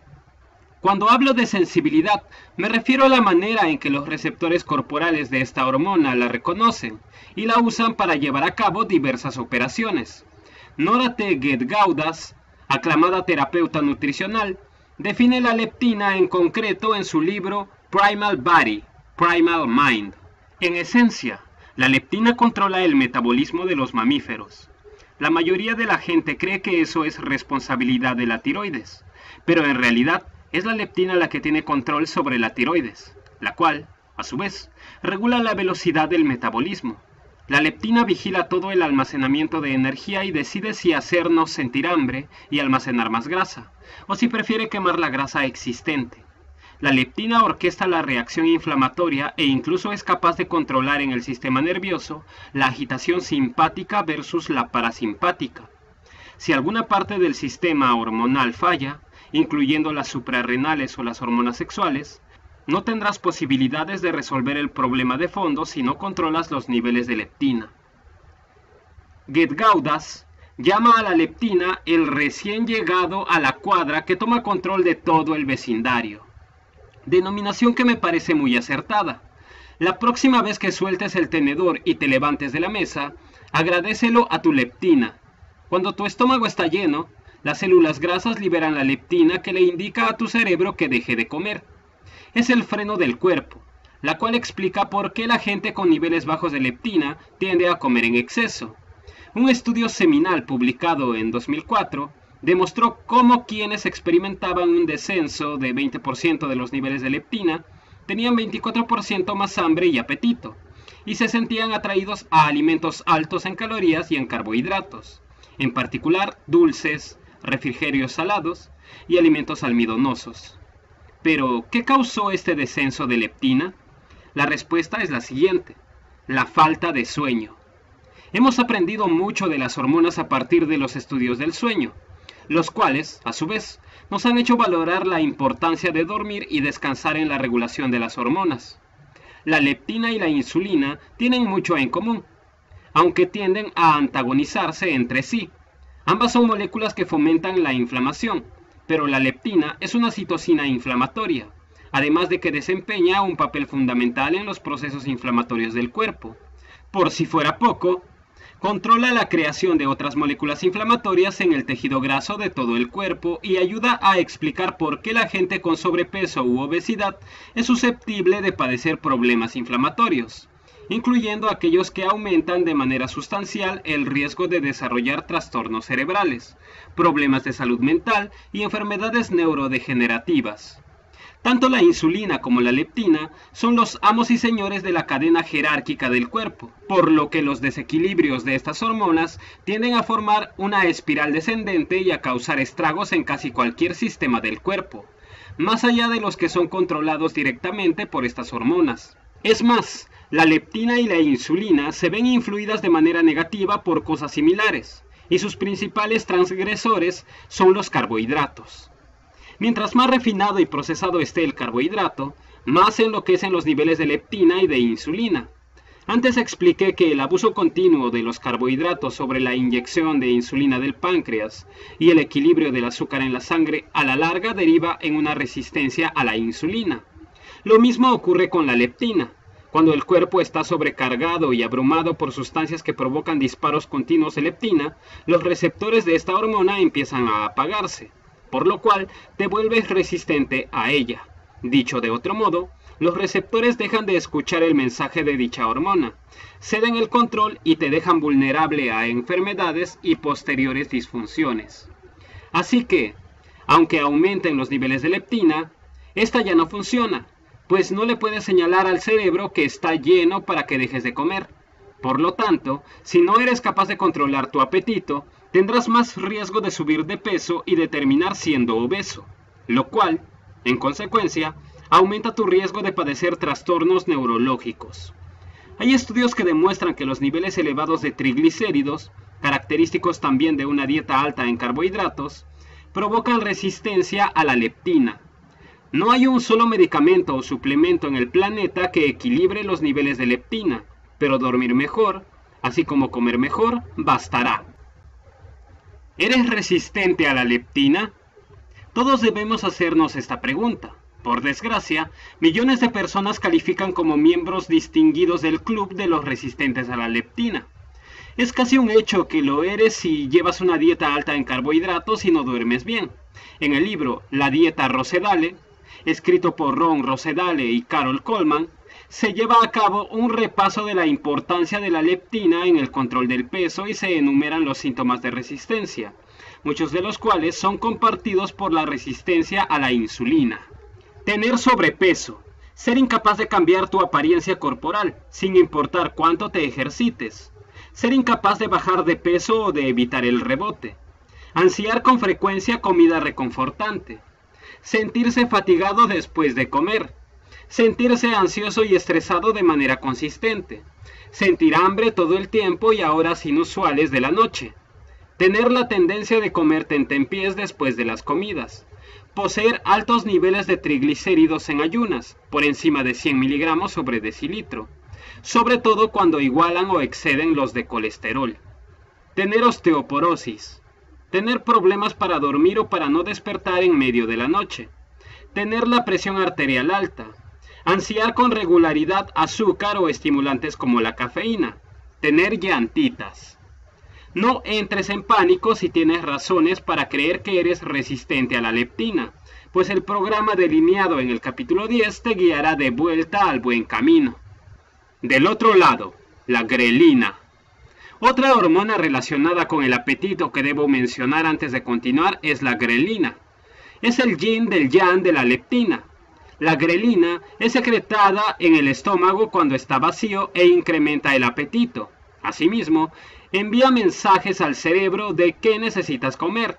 Cuando hablo de sensibilidad, me refiero a la manera en que los receptores corporales de esta hormona la reconocen y la usan para llevar a cabo diversas operaciones. Nora T. Gedgaudas, aclamada terapeuta nutricional, define la leptina en concreto en su libro Primal Body, Primal Mind. En esencia, la leptina controla el metabolismo de los mamíferos. La mayoría de la gente cree que eso es responsabilidad de la tiroides, pero en realidad es la leptina la que tiene control sobre la tiroides, la cual, a su vez, regula la velocidad del metabolismo. La leptina vigila todo el almacenamiento de energía y decide si hacernos sentir hambre y almacenar más grasa, o si prefiere quemar la grasa existente. La leptina orquesta la reacción inflamatoria e incluso es capaz de controlar en el sistema nervioso la agitación simpática versus la parasimpática. Si alguna parte del sistema hormonal falla, incluyendo las suprarrenales o las hormonas sexuales, no tendrás posibilidades de resolver el problema de fondo si no controlas los niveles de leptina. Gedgaudas llama a la leptina el recién llegado a la cuadra que toma control de todo el vecindario. Denominación que me parece muy acertada. La próxima vez que sueltes el tenedor y te levantes de la mesa, agradécelo a tu leptina. Cuando tu estómago está lleno, las células grasas liberan la leptina que le indica a tu cerebro que deje de comer. Es el freno del cuerpo, la cual explica por qué la gente con niveles bajos de leptina tiende a comer en exceso. Un estudio seminal publicado en 2004 demostró cómo quienes experimentaban un descenso de 20% de los niveles de leptina tenían 24% más hambre y apetito, y se sentían atraídos a alimentos altos en calorías y en carbohidratos, en particular dulces, refrigerios salados y alimentos almidonosos. Pero, ¿qué causó este descenso de leptina? La respuesta es la siguiente: la falta de sueño. Hemos aprendido mucho de las hormonas a partir de los estudios del sueño, los cuales, a su vez, nos han hecho valorar la importancia de dormir y descansar en la regulación de las hormonas. La leptina y la insulina tienen mucho en común, aunque tienden a antagonizarse entre sí. Ambas son moléculas que fomentan la inflamación, pero la leptina es una citosina inflamatoria, además de que desempeña un papel fundamental en los procesos inflamatorios del cuerpo. Por si fuera poco, controla la creación de otras moléculas inflamatorias en el tejido graso de todo el cuerpo y ayuda a explicar por qué la gente con sobrepeso u obesidad es susceptible de padecer problemas inflamatorios, incluyendo aquellos que aumentan de manera sustancial el riesgo de desarrollar trastornos cerebrales, problemas de salud mental y enfermedades neurodegenerativas. Tanto la insulina como la leptina son los amos y señores de la cadena jerárquica del cuerpo, por lo que los desequilibrios de estas hormonas tienden a formar una espiral descendente y a causar estragos en casi cualquier sistema del cuerpo, más allá de los que son controlados directamente por estas hormonas. Es más, la leptina y la insulina se ven influidas de manera negativa por cosas similares, y sus principales transgresores son los carbohidratos. Mientras más refinado y procesado esté el carbohidrato, más enloquecen los niveles de leptina y de insulina. Antes expliqué que el abuso continuo de los carbohidratos sobre la inyección de insulina del páncreas y el equilibrio del azúcar en la sangre a la larga deriva en una resistencia a la insulina. Lo mismo ocurre con la leptina. Cuando el cuerpo está sobrecargado y abrumado por sustancias que provocan disparos continuos de leptina, los receptores de esta hormona empiezan a apagarse, por lo cual te vuelves resistente a ella. Dicho de otro modo, los receptores dejan de escuchar el mensaje de dicha hormona, ceden el control y te dejan vulnerable a enfermedades y posteriores disfunciones. Así que, aunque aumenten los niveles de leptina, esta ya no funciona, pues no le puedes señalar al cerebro que está lleno para que dejes de comer. Por lo tanto, si no eres capaz de controlar tu apetito, tendrás más riesgo de subir de peso y de terminar siendo obeso, lo cual, en consecuencia, aumenta tu riesgo de padecer trastornos neurológicos. Hay estudios que demuestran que los niveles elevados de triglicéridos, característicos también de una dieta alta en carbohidratos, provocan resistencia a la leptina. No hay un solo medicamento o suplemento en el planeta que equilibre los niveles de leptina, pero dormir mejor, así como comer mejor, bastará. ¿Eres resistente a la leptina? Todos debemos hacernos esta pregunta. Por desgracia, millones de personas califican como miembros distinguidos del club de los resistentes a la leptina. Es casi un hecho que lo eres si llevas una dieta alta en carbohidratos y no duermes bien. En el libro La dieta Rosedale, escrito por Ron Rosedale y Carol Coleman, se lleva a cabo un repaso de la importancia de la leptina en el control del peso y se enumeran los síntomas de resistencia, muchos de los cuales son compartidos por la resistencia a la insulina. Tener sobrepeso, ser incapaz de cambiar tu apariencia corporal, sin importar cuánto te ejercites, ser incapaz de bajar de peso o de evitar el rebote, ansiar con frecuencia comida reconfortante, sentirse fatigado después de comer, sentirse ansioso y estresado de manera consistente, sentir hambre todo el tiempo y a horas inusuales de la noche, tener la tendencia de comer tentempiés después de las comidas, poseer altos niveles de triglicéridos en ayunas, por encima de 100 miligramos sobre decilitro, sobre todo cuando igualan o exceden los de colesterol, tener osteoporosis, tener problemas para dormir o para no despertar en medio de la noche, tener la presión arterial alta, ansiar con regularidad azúcar o estimulantes como la cafeína, tener llantitas. No entres en pánico si tienes razones para creer que eres resistente a la leptina, pues el programa delineado en el capítulo 10 te guiará de vuelta al buen camino. Del otro lado, la grelina. Otra hormona relacionada con el apetito que debo mencionar antes de continuar es la grelina. Es el yin del yang de la leptina. La grelina es secretada en el estómago cuando está vacío e incrementa el apetito. Asimismo, envía mensajes al cerebro de qué necesitas comer.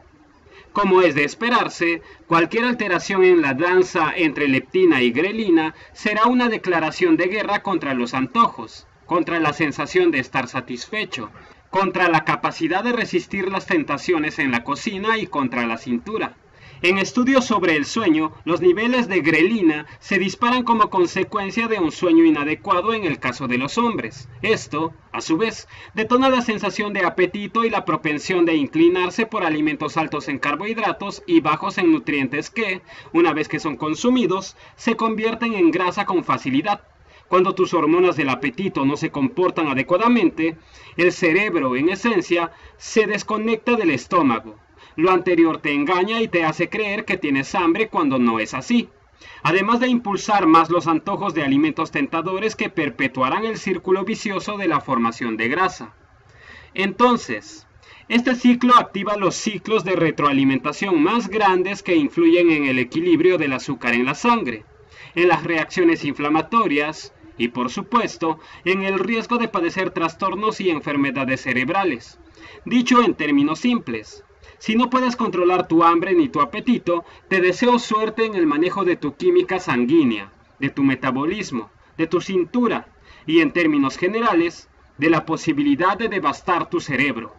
Como es de esperarse, cualquier alteración en la danza entre leptina y grelina será una declaración de guerra contra los antojos, contra la sensación de estar satisfecho, contra la capacidad de resistir las tentaciones en la cocina y contra la cintura. En estudios sobre el sueño, los niveles de grelina se disparan como consecuencia de un sueño inadecuado en el caso de los hombres. Esto, a su vez, detona la sensación de apetito y la propensión de inclinarse por alimentos altos en carbohidratos y bajos en nutrientes que, una vez que son consumidos, se convierten en grasa con facilidad. Cuando tus hormonas del apetito no se comportan adecuadamente, el cerebro, en esencia, se desconecta del estómago. Lo anterior te engaña y te hace creer que tienes hambre cuando no es así, además de impulsar más los antojos de alimentos tentadores que perpetuarán el círculo vicioso de la formación de grasa. Entonces, este ciclo activa los ciclos de retroalimentación más grandes que influyen en el equilibrio del azúcar en la sangre, en las reacciones inflamatorias y, por supuesto, en el riesgo de padecer trastornos y enfermedades cerebrales. Dicho en términos simples, si no puedes controlar tu hambre ni tu apetito, te deseo suerte en el manejo de tu química sanguínea, de tu metabolismo, de tu cintura y, en términos generales, de la posibilidad de devastar tu cerebro.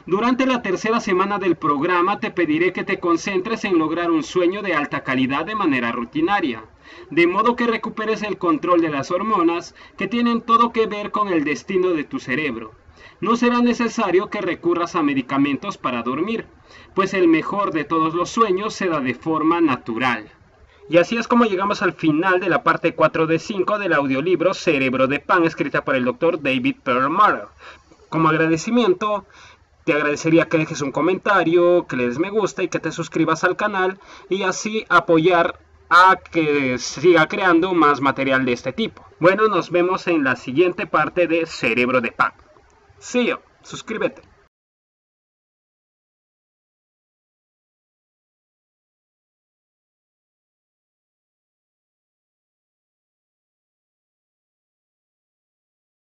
Durante la tercera semana del programa te pediré que te concentres en lograr un sueño de alta calidad de manera rutinaria, de modo que recuperes el control de las hormonas que tienen todo que ver con el destino de tu cerebro. No será necesario que recurras a medicamentos para dormir, pues el mejor de todos los sueños se da de forma natural. Y así es como llegamos al final de la parte 4 de 5 del audiolibro Cerebro de Pan, escrita por el Dr. David Perlmutter. Como agradecimiento, te agradecería que dejes un comentario, que le des me gusta y que te suscribas al canal y así apoyar a que siga creando más material de este tipo. Bueno, nos vemos en la siguiente parte de Cerebro de Pan. See you. Suscríbete.